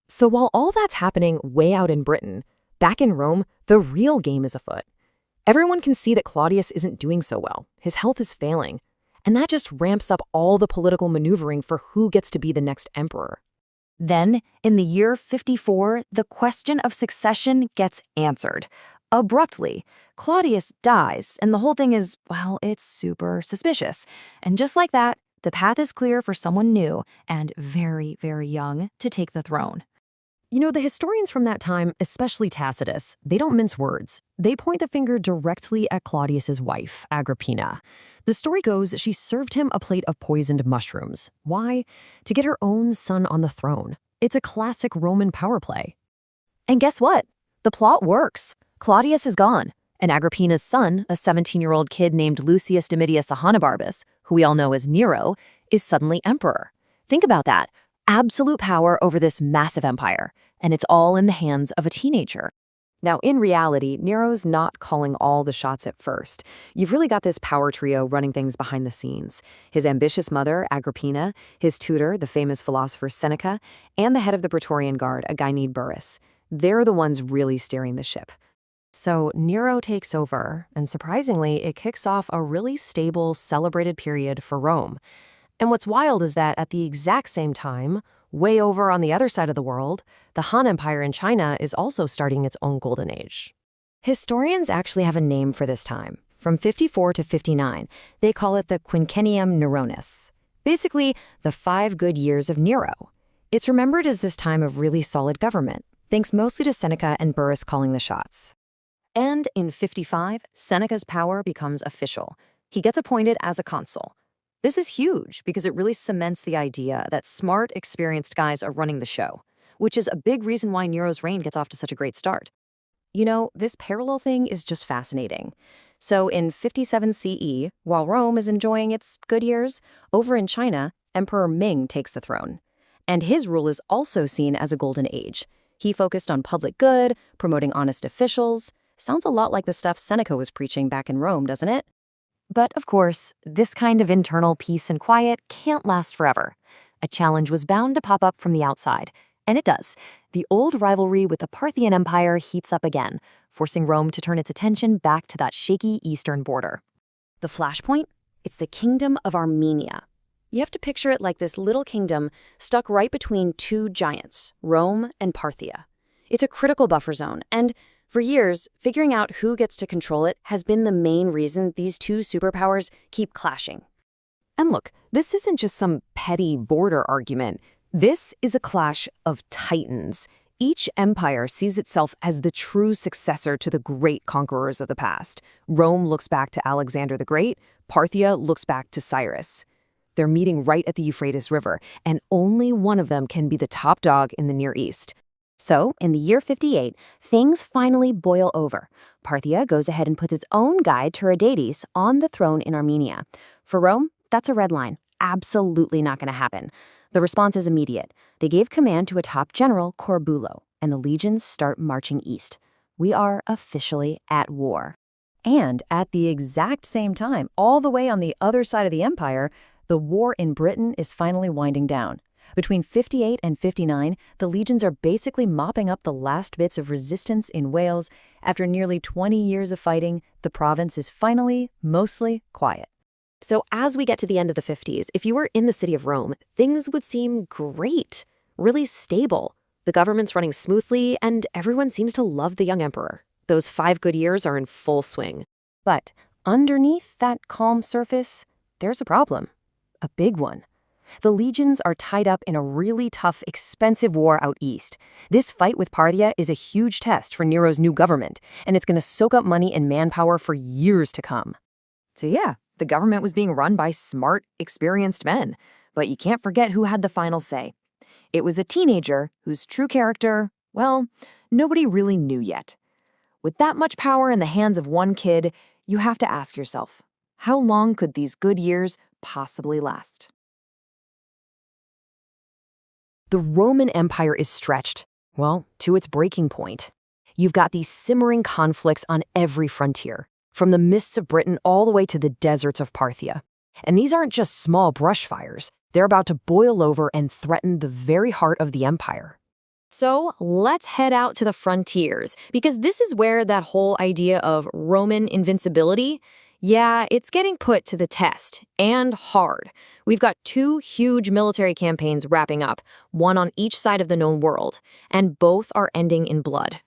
Speaker 9: So while all that's happening way out in Britain, back in Rome, the real game is afoot. Everyone can see that Claudius isn't doing so well. His health is failing. And that just ramps up all the political maneuvering for who gets to be the next emperor. Then, in the year 54, the question of succession gets answered. Abruptly, Claudius dies, and the whole thing is, well, it's super suspicious. And just like that, the path is clear for someone new and very, very young to take the throne. You know, the historians from that time, especially Tacitus, they don't mince words. They point the finger directly at Claudius's wife, Agrippina. The story goes she served him a plate of poisoned mushrooms. Why? To get her own son on the throne. It's a classic Roman power play. And guess what? The plot works. Claudius is gone, and Agrippina's son, a 17-year-old kid named Lucius Domitius Ahenobarbus, who we all know as Nero, is suddenly emperor. Think about that. Absolute power over this massive empire, and it's all in the hands of a teenager. Now, in reality, Nero's not calling all the shots at first. You've really got this power trio running things behind the scenes. His ambitious mother, Agrippina, his tutor, the famous philosopher Seneca, and the head of the Praetorian Guard, a guy named Burrus. They're the ones really steering the ship. So Nero takes over, and surprisingly, it kicks off a really stable, celebrated period for Rome. And what's wild is that at the exact same time, way over on the other side of the world, the Han Empire in China is also starting its own golden age. Historians actually have a name for this time. From 54 to 59, they call it the Quinquennium Neronis. Basically, the 5 good years of Nero. It's remembered as this time of really solid government, thanks mostly to Seneca and Burrus calling the shots. And in 55, Seneca's power becomes official. He gets appointed as a consul. This is huge because it really cements the idea that smart, experienced guys are running the show, which is a big reason why Nero's reign gets off to such a great start. You know, this parallel thing is just fascinating. So in 57 CE, while Rome is enjoying its good years, over in China, Emperor Mang takes the throne. And his rule is also seen as a golden age. He focused on public good, promoting honest officials. Sounds a lot like the stuff Seneca was preaching back in Rome, doesn't it? But of course, this kind of internal peace and quiet can't last forever. A challenge was bound to pop up from the outside, and it does. The old rivalry with the Parthian Empire heats up again, forcing Rome to turn its attention back to that shaky eastern border. The flashpoint? It's the Kingdom of Armenia. You have to picture it like this little kingdom stuck right between two giants, Rome and Parthia. It's a critical buffer zone, and for years, figuring out who gets to control it has been the main reason these two superpowers keep clashing. And look, this isn't just some petty border argument. This is a clash of titans. Each empire sees itself as the true successor to the great conquerors of the past. Rome looks back to Alexander the Great, Parthia looks back to Cyrus. They're meeting right at the Euphrates River, and only one of them can be the top dog in the Near East.
Speaker 10: So, in the year 58, things finally boil over. Parthia goes ahead and puts its own guide Tiridates on the throne in Armenia. For Rome, that's a red line. Absolutely not going to happen. The response is immediate. They gave command to a top general, Corbulo, and the legions start marching east. We are officially at war.
Speaker 9: And at the exact same time, all the way on the other side of the empire, the war in Britain is finally winding down. Between 58 and 59, the legions are basically mopping up the last bits of resistance in Wales. After nearly 20 years of fighting, the province is finally mostly quiet. So as we get to the end of the 50s, if you were in the city of Rome, things would seem great, really stable. The government's running smoothly, and everyone seems to love the young emperor. Those 5 good years are in full swing. But underneath that calm surface, there's a problem. A big one. The legions are tied up in a really tough, expensive war out east. This fight with Parthia is a huge test for Nero's new government, and it's going to soak up money and manpower for years to come. So yeah, the government was being run by smart, experienced men. But you can't forget who had the final say. It was a teenager whose true character, well, nobody really knew yet. With that much power in the hands of one kid, you have to ask yourself, how long could these good years possibly last? The Roman Empire is stretched, well, to its breaking point. You've got these simmering conflicts on every frontier, from the mists of Britain all the way to the deserts of Parthia. And these aren't just small brush fires. They're about to boil over and threaten the very heart of the empire. So let's head out to the frontiers, because this is where that whole idea of Roman invincibility, yeah, it's getting put to the test, and hard. We've got 2 huge military campaigns wrapping up, one on each side of the known world, and both are ending in blood.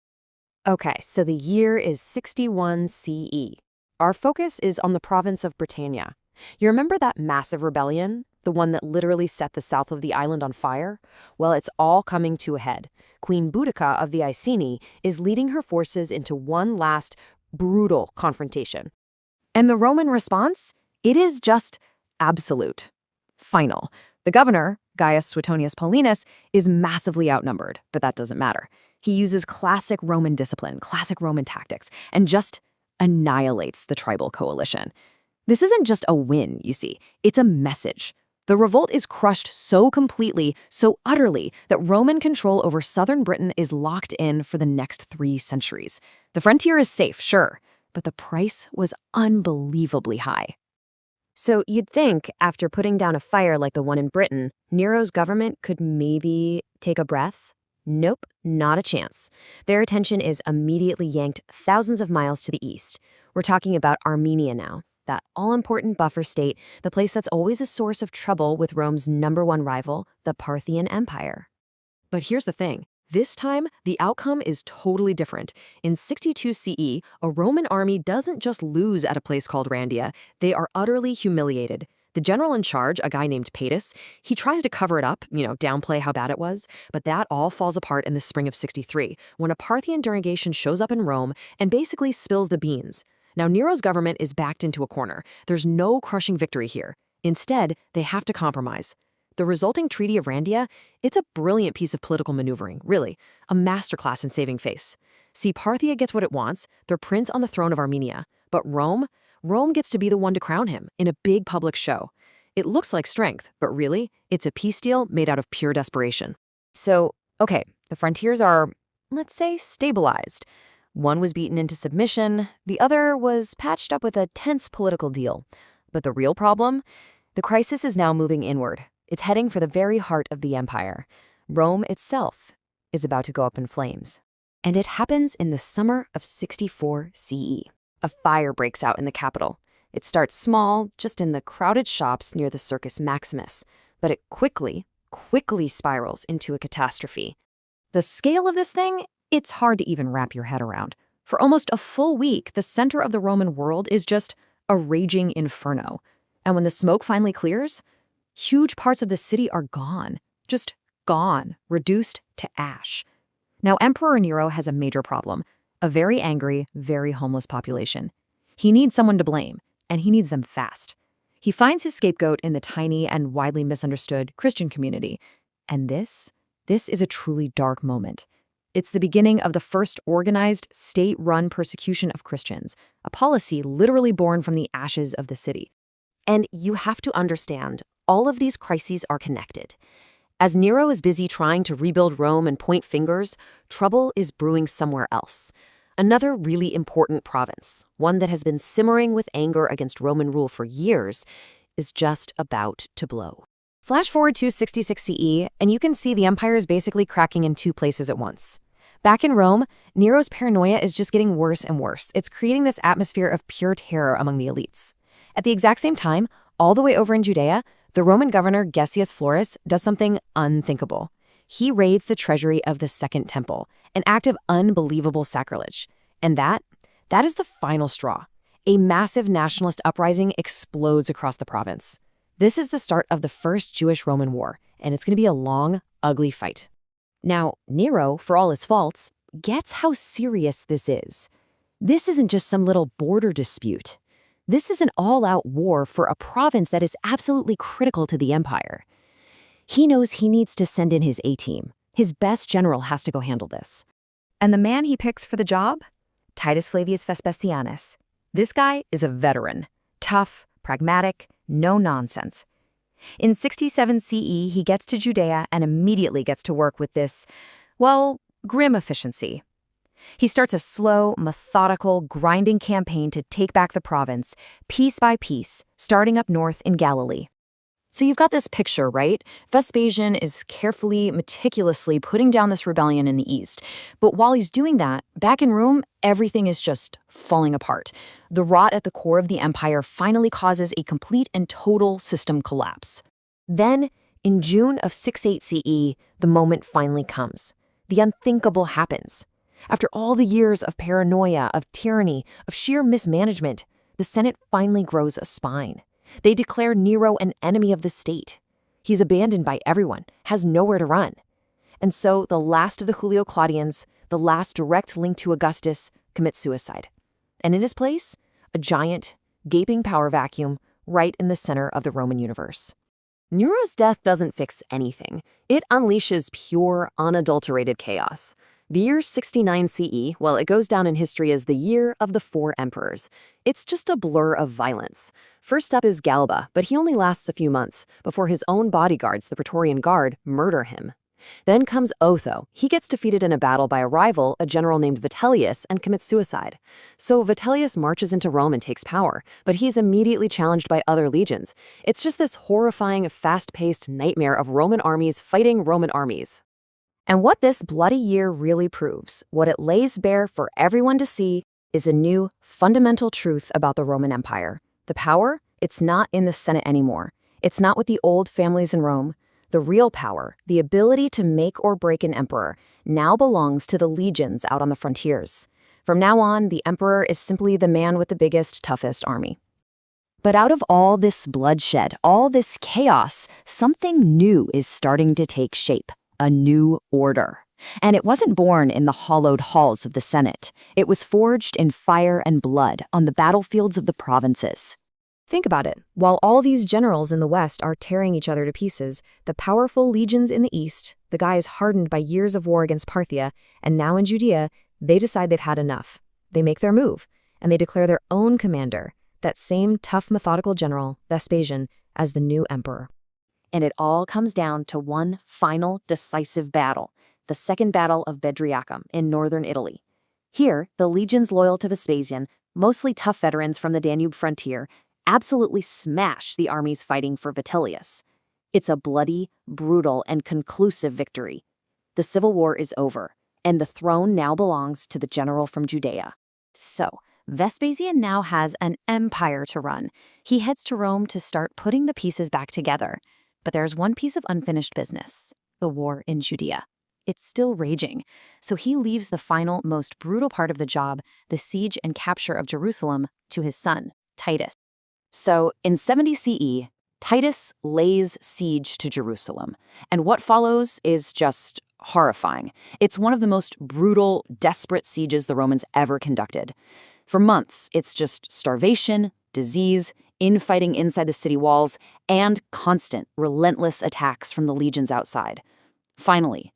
Speaker 9: Okay, so the year is 61 CE. Our focus is on the province of Britannia. You remember that massive rebellion? The one that literally set the south of the island on fire? Well, it's all coming to a head. Queen Boudica of the Iceni is leading her forces into one last, brutal confrontation. And the Roman response? It is just absolute. Final. The governor, Gaius Suetonius Paulinus, is massively outnumbered, but that doesn't matter. He uses classic Roman discipline, classic Roman tactics, and just annihilates the tribal coalition. This isn't just a win, you see. It's a message. The revolt is crushed so completely, so utterly, that Roman control over southern Britain is locked in for the next 3 centuries. The frontier is safe, sure, but the price was unbelievably high. So you'd think, after putting down a fire like the one in Britain, Nero's government could maybe take a breath? Nope, not a chance. Their attention is immediately yanked thousands of miles to the east. We're talking about Armenia now, that all-important buffer state, the place that's always a source of trouble with Rome's #1 rival, the Parthian Empire. But here's the thing. This time, the outcome is totally different. In 62 CE, a Roman army doesn't just lose at a place called Randia, they are utterly humiliated. The general in charge, a guy named Paetus, he tries to cover it up, downplay how bad it was, but that all falls apart in the spring of 63, when a Parthian delegation shows up in Rome and basically spills the beans. Now, Nero's government is backed into a corner. There's no crushing victory here. Instead, they have to compromise. The resulting Treaty of Randia, it's a brilliant piece of political maneuvering, really, a masterclass in saving face. See, Parthia gets what it wants, their prince on the throne of Armenia, but Rome gets to be the one to crown him in a big public show. It looks like strength, but really, it's a peace deal made out of pure desperation. So, okay, the frontiers are, let's say, stabilized. One was beaten into submission, the other was patched up with a tense political deal. But the real problem? The crisis is now moving inward. It's heading for the very heart of the empire. Rome itself is about to go up in flames. And it happens in the summer of 64 CE. A fire breaks out in the capital. It starts small, just in the crowded shops near the Circus Maximus, but it quickly spirals into a catastrophe. The scale of this thing, it's hard to even wrap your head around. For almost a full week, the center of the Roman world is just a raging inferno. And when the smoke finally clears, huge parts of the city are gone. Just gone, reduced to ash. Now, Emperor Nero has a major problem, a very angry, very homeless population. He needs someone to blame, and he needs them fast. He finds his scapegoat in the tiny and widely misunderstood Christian community. And this is a truly dark moment. It's the beginning of the first organized, state-run persecution of Christians, a policy literally born from the ashes of the city.
Speaker 11: And you have to understand, all of these crises are connected. As Nero is busy trying to rebuild Rome and point fingers, trouble is brewing somewhere else. Another really important province, one that has been simmering with anger against Roman rule for years, is just about to blow.
Speaker 9: Flash forward to 66 CE, and you can see the empire is basically cracking in two places at once. Back in Rome, Nero's paranoia is just getting worse and worse. It's creating this atmosphere of pure terror among the elites. At the exact same time, all the way over in Judea, the Roman governor Gessius Florus does something unthinkable. He raids the treasury of the Second Temple, an act of unbelievable sacrilege. And that is the final straw. A massive nationalist uprising explodes across the province. This is the start of the First Jewish-Roman War, and it's going to be a long, ugly fight. Now, Nero, for all his faults, gets how serious this is. This isn't just some little border dispute. This is an all-out war for a province that is absolutely critical to the empire. He knows he needs to send in his A-team. His best general has to go handle this. And the man he picks for the job? Titus Flavius Vespasianus. This guy is a veteran. Tough, pragmatic, no nonsense. In 67 CE, he gets to Judea and immediately gets to work with this, well, grim efficiency. He starts a slow, methodical, grinding campaign to take back the province, piece by piece, starting up north in Galilee. So you've got this picture, right? Vespasian is carefully, meticulously putting down this rebellion in the east. But while he's doing that, back in Rome, everything is just falling apart. The rot at the core of the empire finally causes a complete and total system collapse. Then, in June of 68 CE, the moment finally comes. The unthinkable happens. After all the years of paranoia, of tyranny, of sheer mismanagement, the Senate finally grows a spine. They declare Nero an enemy of the state. He's abandoned by everyone, has nowhere to run. And so the last of the Julio-Claudians, the last direct link to Augustus, commits suicide. And in his place, a giant, gaping power vacuum right in the center of the Roman universe. Nero's death doesn't fix anything. It unleashes pure, unadulterated chaos. The year 69 CE, well, it goes down in history as the year of the four emperors. It's just a blur of violence. First up is Galba, but he only lasts a few months before his own bodyguards, the Praetorian Guard, murder him. Then comes Otho. He gets defeated in a battle by a rival, a general named Vitellius, and commits suicide. So Vitellius marches into Rome and takes power, but he's immediately challenged by other legions. It's just this horrifying, fast-paced nightmare of Roman armies fighting Roman armies. And what this bloody year really proves, what it lays bare for everyone to see, is a new, fundamental truth about the Roman Empire. The power, it's not in the Senate anymore. It's not with the old families in Rome. The real power, the ability to make or break an emperor, now belongs to the legions out on the frontiers. From now on, the emperor is simply the man with the biggest, toughest army. But out of all this bloodshed, all this chaos, something new is starting to take shape. A new order. And it wasn't born in the hollowed halls of the Senate. It was forged in fire and blood on the battlefields of the provinces. Think about it. While all these generals in the West are tearing each other to pieces, the powerful legions in the East, the guys hardened by years of war against Parthia, and now in Judea, they decide they've had enough. They make their move, and they declare their own commander, that same tough, methodical general, Vespasian, as the new emperor. And it all comes down to one final, decisive battle, the Second Battle of Bedriacum in northern Italy. Here, the legions loyal to Vespasian, mostly tough veterans from the Danube frontier, absolutely smash the armies fighting for Vitellius. It's a bloody, brutal, and conclusive victory. The civil war is over, and the throne now belongs to the general from Judea. So, Vespasian now has an empire to run. He heads to Rome to start putting the pieces back together. But there's one piece of unfinished business, the war in Judea. It's still raging, so he leaves the final, most brutal part of the job, the siege and capture of Jerusalem, to his son, Titus. So, in 70 CE, Titus lays siege to Jerusalem, and what follows is just
Speaker 11: horrifying. It's one of the most brutal, desperate sieges the Romans ever conducted. For months, it's just starvation, disease, infighting inside the city walls, and constant, relentless attacks from the legions outside. Finally,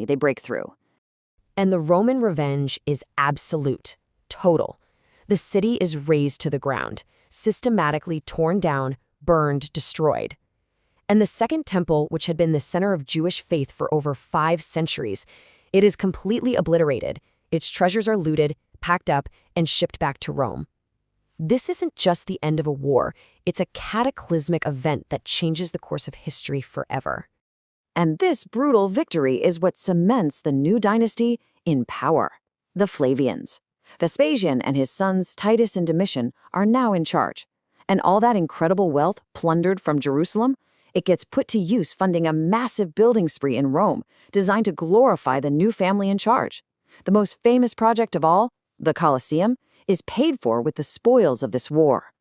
Speaker 11: they break through. And the Roman revenge is absolute, total. The city is razed to the ground, systematically torn down, burned, destroyed. And the Second Temple, which had been the center of Jewish faith for over 5 centuries, it is completely obliterated. Its treasures are looted, packed up, and shipped back to Rome. This isn't just the end of a war, it's a cataclysmic event that changes the course of history forever. And this brutal victory is what cements the new dynasty in power, the Flavians. Vespasian and his sons Titus and Domitian are now in charge. And all that incredible wealth plundered from Jerusalem, it gets put to use funding a massive building spree in Rome, designed to glorify the new family in charge. The most famous project of all, the Colosseum, is paid for with the spoils of this war.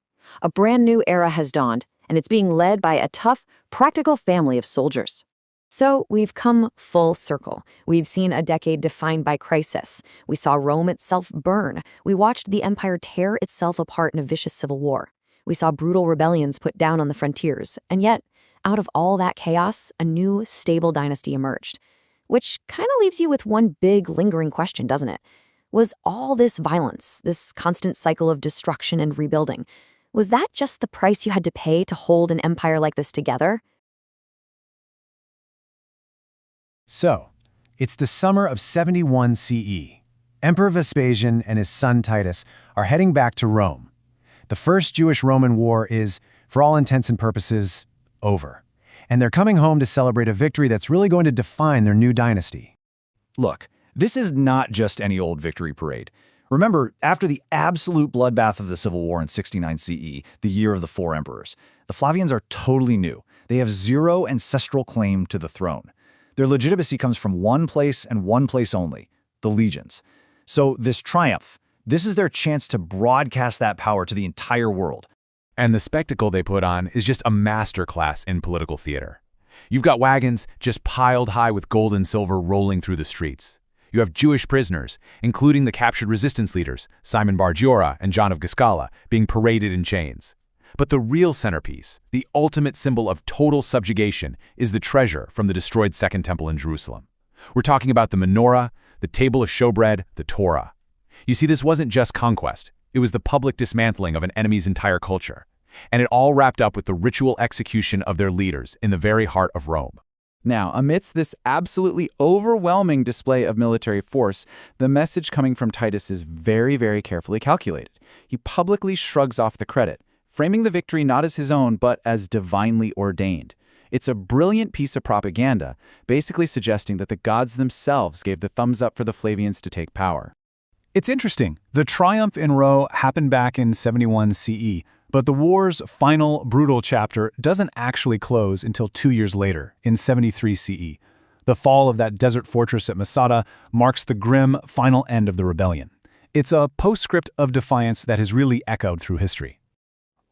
Speaker 11: A brand new era has dawned, and it's being led by a tough, practical family of soldiers. So we've come full circle. We've seen a decade defined by crisis. We saw Rome itself burn. We watched the empire tear itself apart in a vicious civil war. We saw brutal rebellions put down on the frontiers. And yet, out of all that chaos, a new, stable dynasty emerged. Which kind of leaves you with one big, lingering question, doesn't it? Was all this violence, this constant cycle of destruction and rebuilding, was that just the price you had to pay to hold an empire like this together?
Speaker 3: So, it's the summer of 71 CE. Emperor Vespasian and his son Titus are heading back to Rome. The First Jewish-Roman War is, for all intents and purposes, over. And they're coming home to celebrate a victory that's really going to define their new dynasty.
Speaker 5: Look, this is not just any old victory parade. Remember, after the absolute bloodbath of the Civil War in 69 CE, the year of the 4 emperors, the Flavians are totally new. They have zero ancestral claim to the throne. Their legitimacy comes from one place and one place only, the legions. So this triumph, this is their chance to broadcast that power to the entire world.
Speaker 1: And the spectacle they put on is just a masterclass in political theater. You've got wagons just piled high with gold and silver rolling through the streets. You have Jewish prisoners, including the captured resistance leaders, Simon Bar Giora and John of Giscala, being paraded in chains. But the real centerpiece, the ultimate symbol of total subjugation, is the treasure from the destroyed Second Temple in Jerusalem. We're talking about the menorah, the table of showbread, the Torah. You see, this wasn't just conquest. It was the public dismantling of an enemy's entire culture. And it all wrapped up with the ritual execution of their leaders in the very heart of Rome.
Speaker 2: Now, amidst this absolutely overwhelming display of military force, the message coming from Titus is very, very carefully calculated. He publicly shrugs off the credit, framing the victory not as his own, but as divinely ordained. It's a brilliant piece of propaganda, basically suggesting that the gods themselves gave the thumbs up for the Flavians to take power.
Speaker 3: It's interesting. The triumph in Rome happened back in 71 CE, but the war's final, brutal chapter doesn't actually close until 2 years later, in 73 CE. The fall of that desert fortress at Masada marks the grim final end of the rebellion. It's a postscript of defiance that has really echoed through history.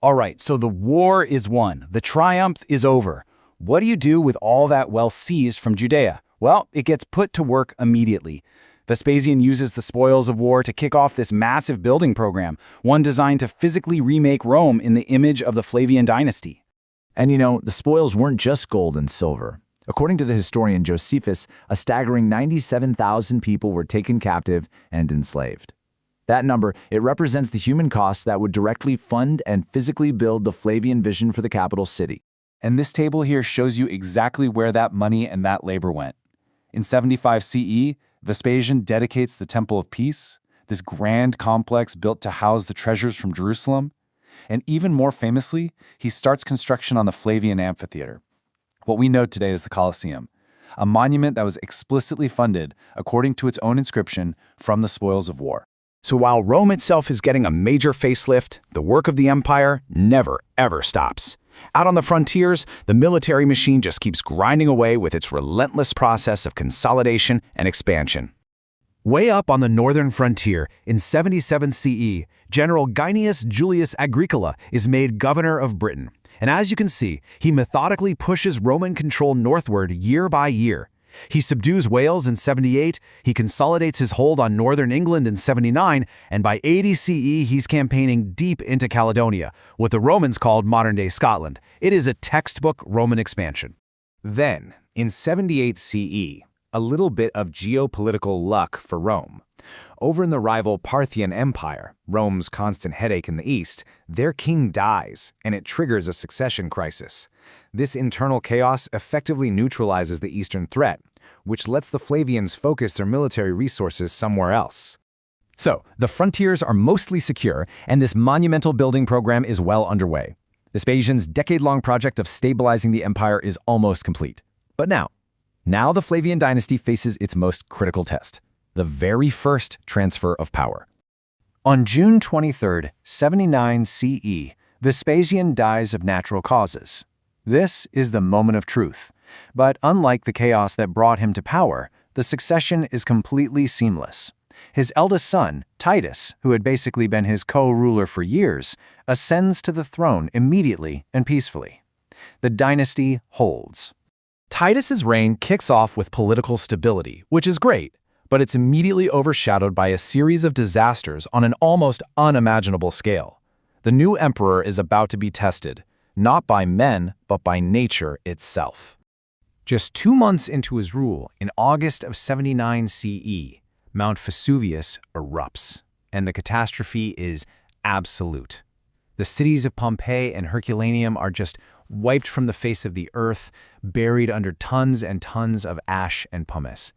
Speaker 2: All right, so the war is won. The triumph is over. What do you do with all that wealth seized from Judea? Well, it gets put to work immediately. Vespasian uses the spoils of war to kick off this massive building program, one designed to physically remake Rome in the image of the Flavian dynasty.
Speaker 5: And you know, the spoils weren't just gold and silver. According to the historian Josephus, a staggering 97,000 people were taken captive and enslaved. That number, it represents the human costs that would directly fund and physically build the Flavian vision for the capital city.
Speaker 6: And this table here shows you exactly where that money and that labor went. In 75 CE, Vespasian dedicates the Temple of Peace, this grand complex built to house the treasures from Jerusalem. And even more famously, he starts construction on the Flavian Amphitheater, what we know today as the Colosseum, a monument that was explicitly funded, according to its own inscription, from the spoils of war.
Speaker 2: So while Rome itself is getting a major facelift, the work of the empire never, ever stops. Out on the frontiers, the military machine just keeps grinding away with its relentless process of consolidation and expansion.
Speaker 3: Way up on the northern frontier, in 77 CE, General Gaius Julius Agricola is made governor of Britain. And as you can see, he methodically pushes Roman control northward year by year. He subdues Wales in 78, he consolidates his hold on northern England in 79, and by 80 CE he's campaigning deep into Caledonia, what the Romans called modern-day Scotland. It is a textbook Roman expansion.
Speaker 2: Then, in 78 CE, a little bit of geopolitical luck for Rome. Over in the rival Parthian Empire, Rome's constant headache in the east, their king dies, and it triggers a succession crisis. This internal chaos effectively neutralizes the eastern threat, which lets the Flavians focus their military resources somewhere else.
Speaker 1: So, the frontiers are mostly secure, and this monumental building program is well underway. Vespasian's decade-long project of stabilizing the empire is almost complete. But now the Flavian dynasty faces its most critical test, the very first transfer of power.
Speaker 2: On June 23, 79 CE, Vespasian dies of natural causes. This is the moment of truth. But unlike the chaos that brought him to power, the succession is completely seamless. His eldest son, Titus, who had basically been his co-ruler for years, ascends to the throne immediately and peacefully. The dynasty holds.
Speaker 4: Titus's reign kicks off with political stability, which is great, but it's immediately overshadowed by a series of disasters on an almost unimaginable scale. The new emperor is about to be tested, not by men, but by nature itself.
Speaker 1: Just 2 months into his rule, in August of 79 CE, Mount Vesuvius erupts, and the catastrophe is absolute. The cities of Pompeii and Herculaneum are just wiped from the face of the earth, buried under tons and tons of ash and pumice.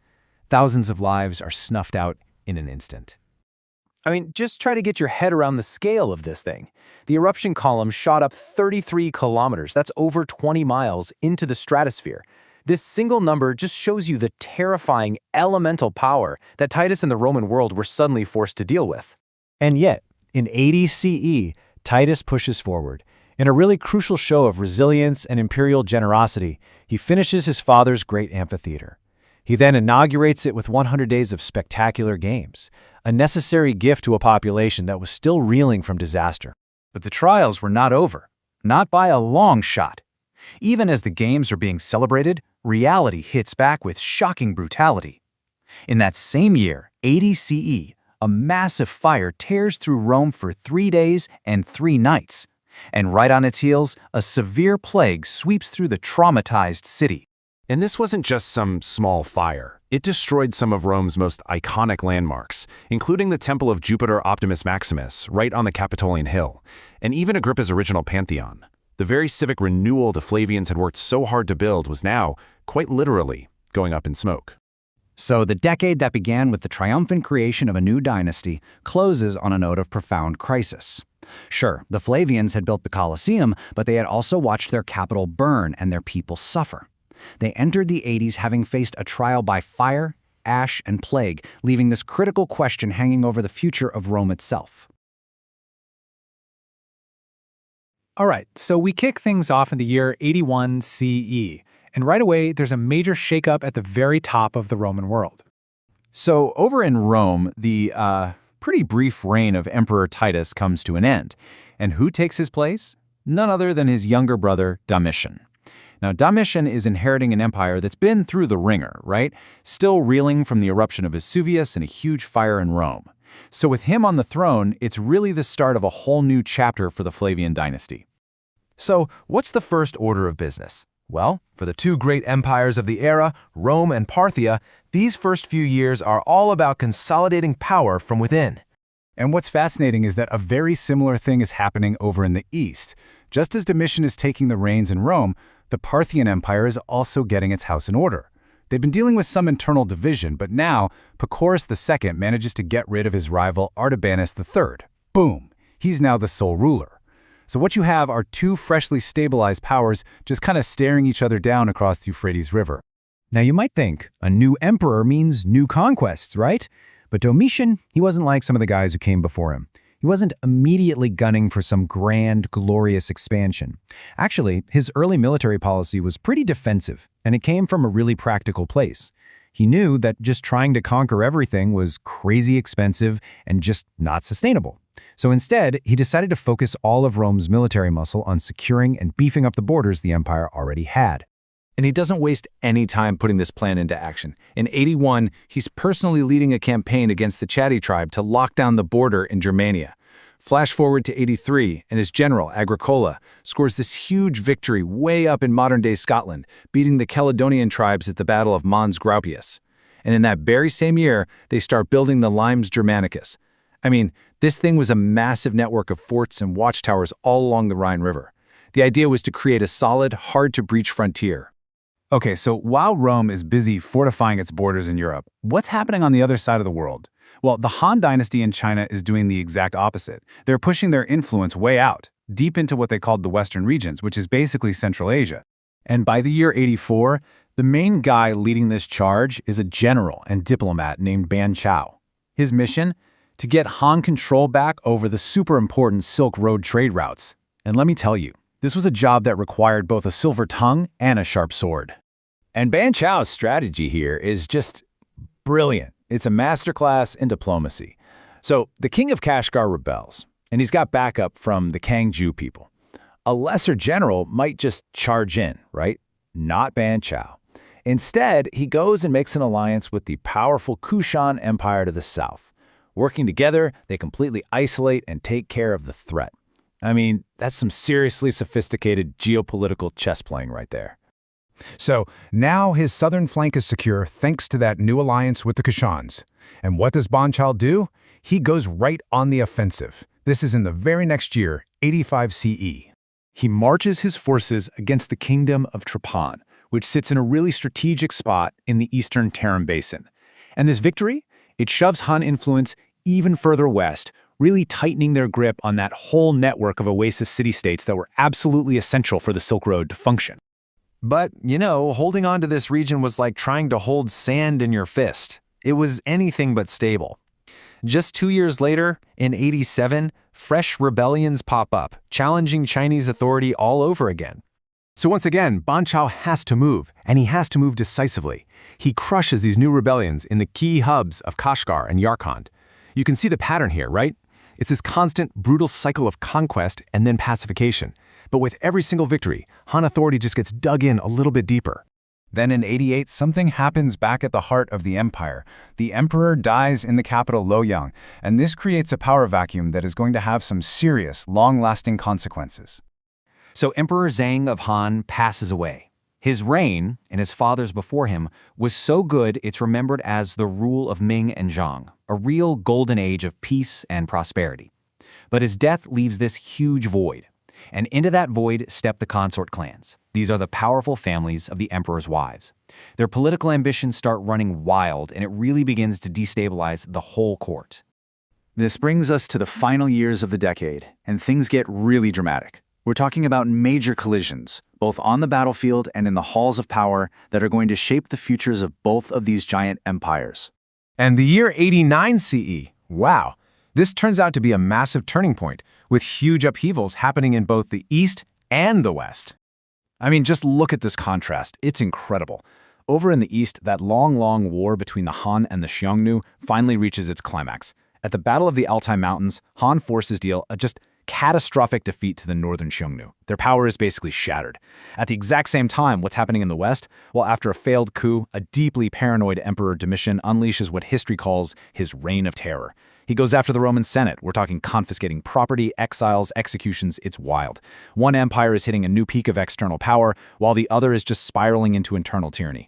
Speaker 1: Thousands of lives are snuffed out in an instant. I mean, just try to get your head around the scale of this thing. The eruption column shot up 33 kilometers, that's over 20 miles, into the stratosphere. This single number just shows you the terrifying elemental power that Titus and the Roman world were suddenly forced to deal with.
Speaker 2: And yet, in 80 CE, Titus pushes forward. In a really crucial show of resilience and imperial generosity, he finishes his father's great amphitheater. He then inaugurates it with 100 days of spectacular games, a necessary gift to a population that was still reeling from disaster.
Speaker 3: But the trials were not over, not by a long shot. Even as the games are being celebrated, reality hits back with shocking brutality. In that same year, 80 CE, a massive fire tears through Rome for 3 days and 3 nights. And right on its heels, a severe plague sweeps through the traumatized city.
Speaker 4: And this wasn't just some small fire. It destroyed some of Rome's most iconic landmarks, including the Temple of Jupiter Optimus Maximus, right on the Capitolian Hill, and even Agrippa's original Pantheon. The very civic renewal the Flavians had worked so hard to build was now, quite literally, going up in smoke.
Speaker 2: So the decade that began with the triumphant creation of a new dynasty closes on a note of profound crisis. Sure, the Flavians had built the Colosseum, but they had also watched their capital burn and their people suffer. They entered the 80s having faced a trial by fire, ash, and plague, leaving this critical question hanging over the future of Rome itself.
Speaker 12: All right, so we kick things off in the year 81 CE, and right away there's a major shakeup at the very top of the Roman world.
Speaker 3: So over in Rome, the pretty brief reign of Emperor Titus comes to an end. And who takes his place? None other than his younger brother, Domitian. Now, Domitian is inheriting an empire that's been through the ringer, right? Still reeling from the eruption of Vesuvius and a huge fire in Rome. So with him on the throne, it's really the start of a whole new chapter for the Flavian dynasty.
Speaker 1: So, what's the first order of business? Well, for the 2 great empires of the era, Rome and Parthia, these first few years are all about consolidating power from within.
Speaker 3: And what's fascinating is that a very similar thing is happening over in the east. Just as Domitian is taking the reins in Rome, the Parthian Empire is also getting its house in order. They've been dealing with some internal division, but now Pacorus II manages to get rid of his rival Artabanus III. Boom! He's now the sole ruler. So what you have are 2 freshly stabilized powers just kind of staring each other down across the Euphrates River.
Speaker 1: Now you might think, a new emperor means new conquests, right? But Domitian, he wasn't like some of the guys who came before him. He wasn't immediately gunning for some grand, glorious expansion. Actually, his early military policy was pretty defensive, and it came from a really practical place. He knew that just trying to conquer everything was crazy expensive and just not sustainable. So instead, he decided to focus all of Rome's military muscle on securing and beefing up the borders the empire already had.
Speaker 4: And he doesn't waste any time putting this plan into action. In 81, he's personally leading a campaign against the Chatti tribe to lock down the border in Germania. Flash forward to 83, and his general, Agricola, scores this huge victory way up in modern-day Scotland, beating the Caledonian tribes at the Battle of Mons Graupius. And in that very same year, they start building the Limes Germanicus. I mean, this thing was a massive network of forts and watchtowers all along the Rhine River. The idea was to create a solid, hard-to-breach frontier.
Speaker 3: Okay, so while Rome is busy fortifying its borders in Europe, what's happening on the other side of the world? Well, the Han Dynasty in China is doing the exact opposite. They're pushing their influence way out, deep into what they called the Western regions, which is basically Central Asia. And by the year 84, the main guy leading this charge is a general and diplomat named Ban Chao. His mission? To get Han control back over the super important Silk Road trade routes. And let me tell you, this was a job that required both a silver tongue and a sharp sword. And Ban Chao's strategy here is just brilliant. It's a masterclass in diplomacy. So the king of Kashgar rebels, and he's got backup from the Kangju people. A lesser general might just charge in, right? Not Ban Chao. Instead, he goes and makes an alliance with the powerful Kushan Empire to the south. Working together, they completely isolate and take care of the threat. I mean, that's some seriously sophisticated geopolitical chess playing right there.
Speaker 1: So now his southern flank is secure thanks to that new alliance with the Kushans. And what does Ban Chao do? He goes right on the offensive. This is in the very next year, 85 CE.
Speaker 3: He marches his forces against the kingdom of Trapan, which sits in a really strategic spot in the eastern Tarim Basin. And this victory, it shoves Han influence even further west, really tightening their grip on that whole network of oasis city-states that were absolutely essential for the Silk Road to function.
Speaker 6: But, holding on to this region was like trying to hold sand in your fist. It was anything but stable. Just 2 years later, in 87, fresh rebellions pop up, challenging Chinese authority all over again.
Speaker 3: So once again, Ban Chao has to move, and he has to move decisively. He crushes these new rebellions in the key hubs of Kashgar and Yarkand. You can see the pattern here, right? It's this constant, brutal cycle of conquest and then pacification. But with every single victory, Han authority just gets dug in a little bit deeper. Then in 88, something happens back at the heart of the empire. The emperor dies in the capital Luoyang, and this creates a power vacuum that is going to have some serious, long-lasting consequences.
Speaker 6: So Emperor Zhang of Han passes away. His reign, and his father's before him, was so good it's remembered as the rule of Ming and Zhang, a real golden age of peace and prosperity. But his death leaves this huge void. And into that void step the consort clans. These are the powerful families of the emperor's wives. Their political ambitions start running wild, and it really begins to destabilize the whole court.
Speaker 2: This brings us to the final years of the decade, and things get really dramatic. We're talking about major collisions, both on the battlefield and in the halls of power, that are going to shape the futures of both of these giant empires.
Speaker 1: And the year 89 CE, wow, this turns out to be a massive turning point, with huge upheavals happening in both the East and the West.
Speaker 3: I mean, just look at this contrast. It's incredible. Over in the East, that long war between the Han and the Xiongnu finally reaches its climax. At the Battle of the Altai Mountains, Han forces deal a just catastrophic defeat to the northern Xiongnu. Their power is basically shattered. At the exact same time, what's happening in the West? Well, after a failed coup, a deeply paranoid Emperor Domitian unleashes what history calls his reign of terror. He goes after the Roman Senate. We're talking confiscating property, exiles, executions. It's wild. One empire is hitting a new peak of external power, while the other is just spiraling into internal tyranny.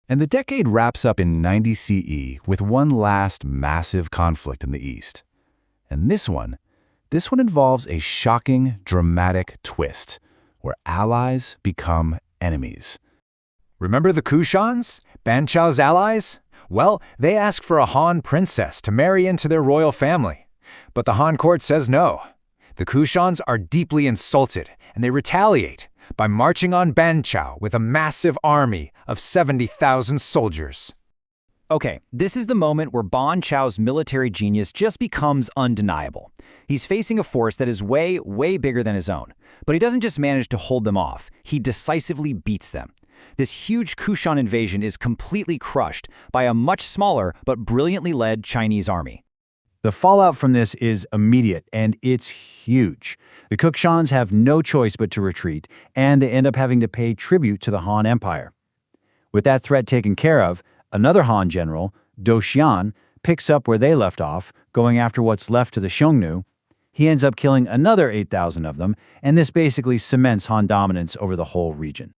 Speaker 3: And the decade wraps up in 90 CE with one last massive conflict in the East. And this one involves a shocking, dramatic twist, where allies become enemies. Remember the Kushans, Ban Chao's allies? Well, they ask for a Han princess to marry into their royal family. But the Han court says no. The Kushans are deeply insulted, and they retaliate by marching on Ban Chao with a massive army of 70,000 soldiers.
Speaker 2: Okay, this is the moment where Ban Chao's military genius just becomes undeniable. He's facing a force that is way, way bigger than his own. But he doesn't just manage to hold them off, he decisively beats them. This huge Kushan invasion is completely crushed by a much smaller but brilliantly led Chinese army. The fallout from this is immediate, and it's huge. The Kukshans have no choice but to retreat, and they end up having to pay tribute to the Han Empire. With that threat taken care of, another Han general, Do Xian, picks up where they left off, going after what's left to the Xiongnu. He ends up killing another 8,000 of them, and this basically cements Han dominance over the whole region.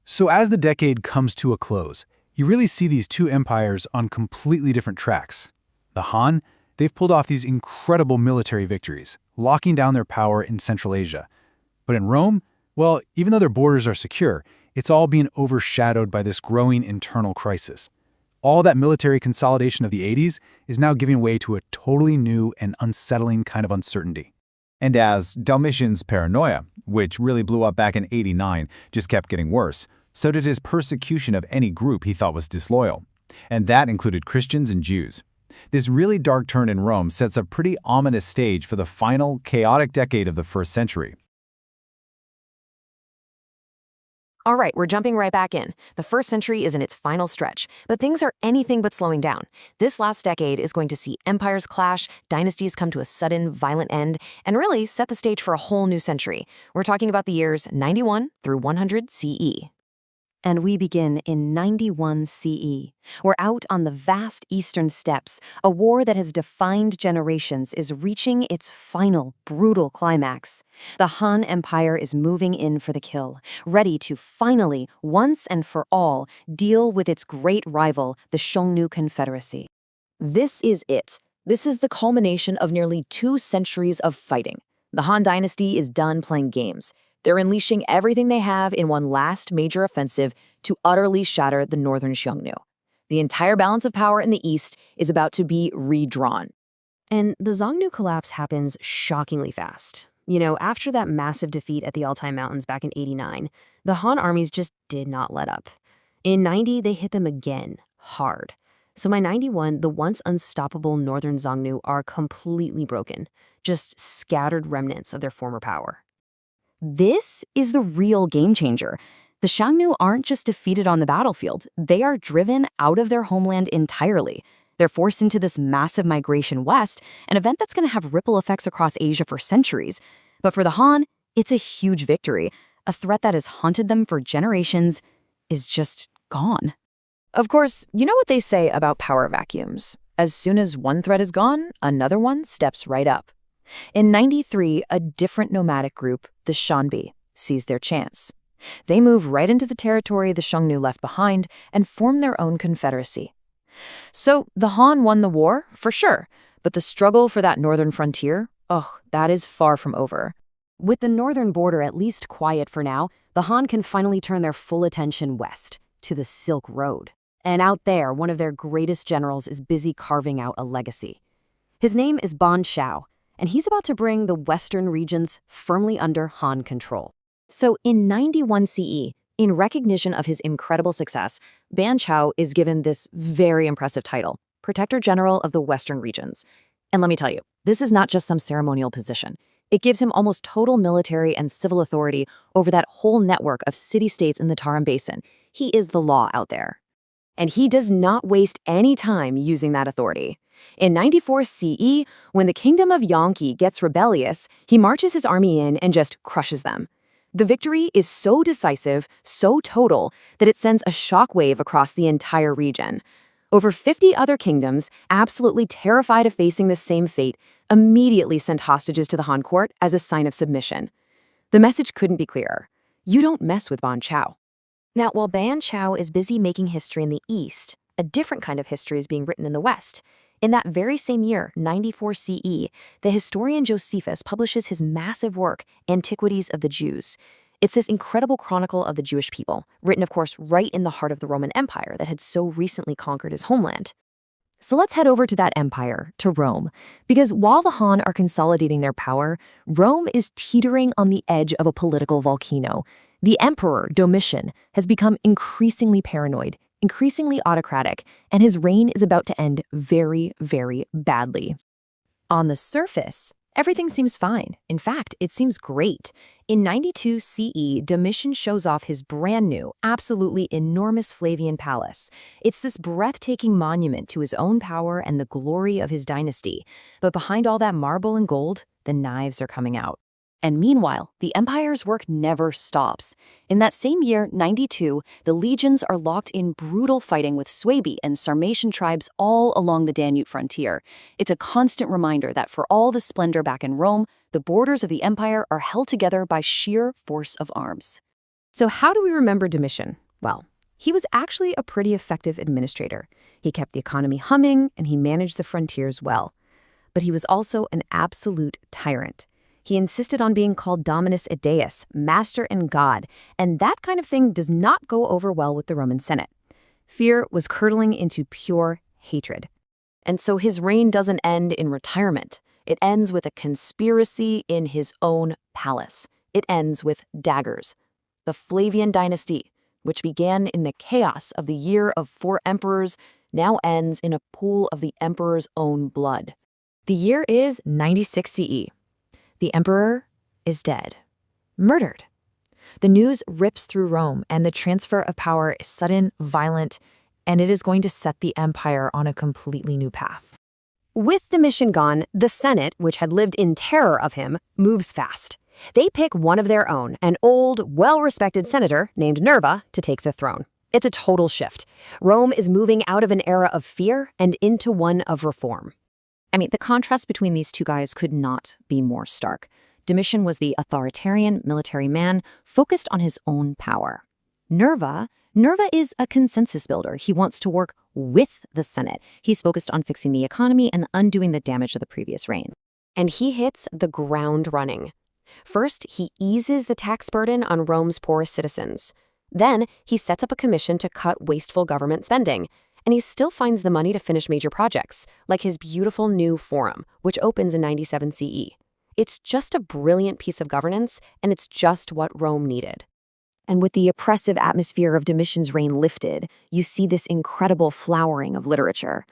Speaker 12: So as the decade comes to a close, you really see these two empires on completely different tracks. The Han, they've pulled off these incredible military victories, locking down their power in Central Asia. But in Rome, well, even though their borders are secure, it's all being overshadowed by this growing internal crisis. All that military consolidation of the 80s is now giving way to a totally new and unsettling kind of uncertainty.
Speaker 5: And as Domitian's paranoia, which really blew up back in 89, just kept getting worse, so did his persecution of any group he thought was disloyal. And that included Christians and Jews. This really dark turn in Rome sets a pretty ominous stage for the final, chaotic decade of the first century.
Speaker 11: All right, we're jumping right back in. The first century is in its final stretch, but things are anything but slowing down. This last decade is going to see empires clash, dynasties come to a sudden, violent end, and really set the stage for a whole new century. We're talking about the years 91 through 100 CE.
Speaker 10: And we begin in 91 CE. We're out on the vast eastern steppes. A war that has defined generations is reaching its final, brutal climax. The Han Empire is moving in for the kill, ready to finally, once and for all, deal with its great rival, the Xiongnu Confederacy.
Speaker 9: This is it. This is the culmination of nearly 2 centuries of fighting. The Han Dynasty is done playing games. They're unleashing everything they have in one last major offensive to utterly shatter the northern Xiongnu. The entire balance of power in the east is about to be redrawn.
Speaker 10: And the Xiongnu collapse happens shockingly fast. You know, after that massive defeat at the Altai Mountains back in 89, the Han armies just did not let up. In 90, they hit them again, hard. So by 91, the once unstoppable northern Xiongnu are completely broken, just scattered remnants of their former power.
Speaker 9: This is the real game changer. The Xiongnu aren't just defeated on the battlefield, they are driven out of their homeland entirely. They're forced into this massive migration west, an event that's going to have ripple effects across Asia for centuries. But for the Han, it's a huge victory. A threat that has haunted them for generations is just gone. Of course, you know what they say about power vacuums. As soon as one threat is gone, another one steps right up. In 93, a different nomadic group, the Shanbi, sees their chance. They move right into the territory the Xiongnu left behind and form their own confederacy. So the Han won the war, for sure, but the struggle for that northern frontier, that is far from over. With the northern border at least quiet for now, the Han can finally turn their full attention west, to the Silk Road. And out there, one of their greatest generals is busy carving out a legacy. His name is Ban Chao, and he's about to bring the western regions firmly under Han control. So in 91 CE, in recognition of his incredible success, Ban Chao is given this very impressive title, Protector General of the Western Regions. And let me tell you, this is not just some ceremonial position. It gives him almost total military and civil authority over that whole network of city-states in the Tarim Basin. He is the law out there. And he does not waste any time using that authority. In 94 CE, when the kingdom of Yonki gets rebellious, he marches his army in and just crushes them. The victory is so decisive, so total, that it sends a shockwave across the entire region. Over 50 other kingdoms, absolutely terrified of facing the same fate, immediately sent hostages to the Han court as a sign of submission. The message couldn't be clearer. You don't mess with Ban Chao. Now, while Ban Chao is busy making history in the East, a different kind of history is being written in the West. In that very same year, 94 CE, the historian Josephus publishes his massive work, Antiquities of the Jews. It's this incredible chronicle of the Jewish people, written, of course, right in the heart of the Roman Empire that had so recently conquered his homeland. So let's head over to that empire, to Rome, because while the Han are consolidating their power, Rome is teetering on the edge of a political volcano. The emperor, Domitian, has become increasingly paranoid, increasingly autocratic, and his reign is about to end very, very badly. On the surface,
Speaker 11: Everything seems fine. In fact, it seems great. In 92 CE, Domitian shows off his brand new, absolutely enormous Flavian palace. It's this breathtaking monument to his own power and the glory of his dynasty. But behind all that marble and gold, the knives are coming out. And meanwhile, the empire's work never stops. In that same year, 92, the legions are locked in brutal fighting with Suebi and Sarmatian tribes all along the Danube frontier. It's a constant reminder that for all the splendor back in Rome, the borders of the empire are held together by sheer force of arms.
Speaker 10: So how do we remember Domitian? Well, he was actually a pretty effective administrator. He kept the economy humming, and he managed the frontiers well. But he was also an absolute tyrant. He insisted on being called Dominus et Deus, master and God, and that kind of thing does not go over well with the Roman Senate. Fear was curdling into pure hatred.
Speaker 11: And so his reign doesn't end in retirement. It ends with a conspiracy in his own palace. It ends with daggers. The Flavian Dynasty, which began in the chaos of the year of 4 emperors, now ends in a pool of the emperor's own blood.
Speaker 10: The year is 96 CE. The emperor is dead. Murdered. The news rips through Rome, and the transfer of power is sudden, violent, and it is going to set the empire on a completely new path.
Speaker 11: With Domitian gone, the Senate, which had lived in terror of him, moves fast. They pick one of their own, an old, well-respected senator named Nerva, to take the throne. It's a total shift. Rome is moving out of an era of fear and into one of reform.
Speaker 9: I mean, the contrast between these two guys could not be more stark. Domitian was the authoritarian military man focused on his own power. Nerva is a consensus builder. He wants to work with the Senate. He's focused on fixing the economy and undoing the damage of the previous reign.
Speaker 11: And he hits the ground running. First, he eases the tax burden on Rome's poorest citizens. Then, he sets up a commission to cut wasteful government spending. And he still finds the money to finish major projects, like his beautiful new forum, which opens in 97 CE. It's just a brilliant piece of governance, and it's just what Rome needed. And with the oppressive atmosphere of Domitian's reign lifted, you see this incredible flowering of literature.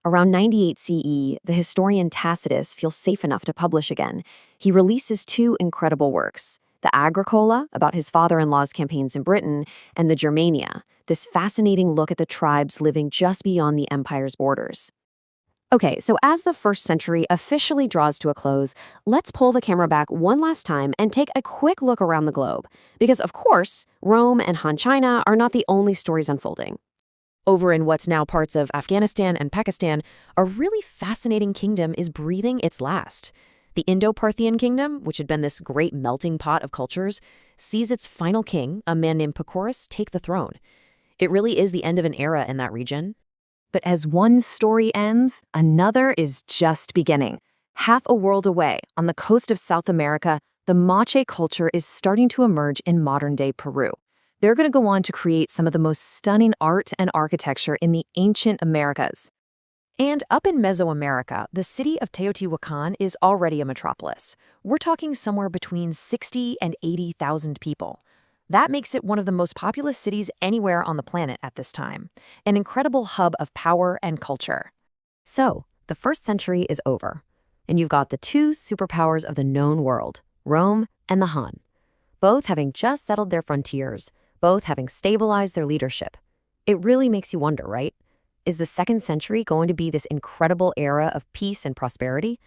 Speaker 11: Around 98 CE, the historian Tacitus feels safe enough to publish again. He releases 2 incredible works, the Agricola, about his father-in-law's campaigns in Britain, and the Germania, this fascinating look at the tribes living just beyond the empire's borders. Okay, so as the 1st century officially draws to a close, let's pull the camera back one last time and take a quick look around the globe. Because, of course, Rome and Han China are not the only stories unfolding. Over in what's now parts of Afghanistan and Pakistan, a really fascinating kingdom is breathing its last. The Indo-Parthian kingdom, which had been this great melting pot of cultures, sees its final king, a man named Pacorus, take the throne. It really is the end of an era in that region.
Speaker 10: But as one story ends, another is just beginning. Half a world away, on the coast of South America, the Mache culture is starting to emerge in modern-day Peru. They're going to go on to create some of the most stunning art and architecture in the ancient Americas.
Speaker 11: And up in Mesoamerica, the city of Teotihuacan is already a metropolis. We're talking somewhere between 60 and 80,000 people. That makes it one of the most populous cities anywhere on the planet at this time, an incredible hub of power and culture.
Speaker 9: So, the 1st century is over, and you've got the 2 superpowers of the known world, Rome and the Han, both having just settled their frontiers, both having stabilized their leadership. It really makes you wonder, right? Is the 2nd century going to be this incredible era of peace and prosperity?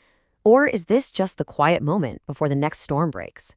Speaker 9: Or is this just the quiet moment before the next storm breaks?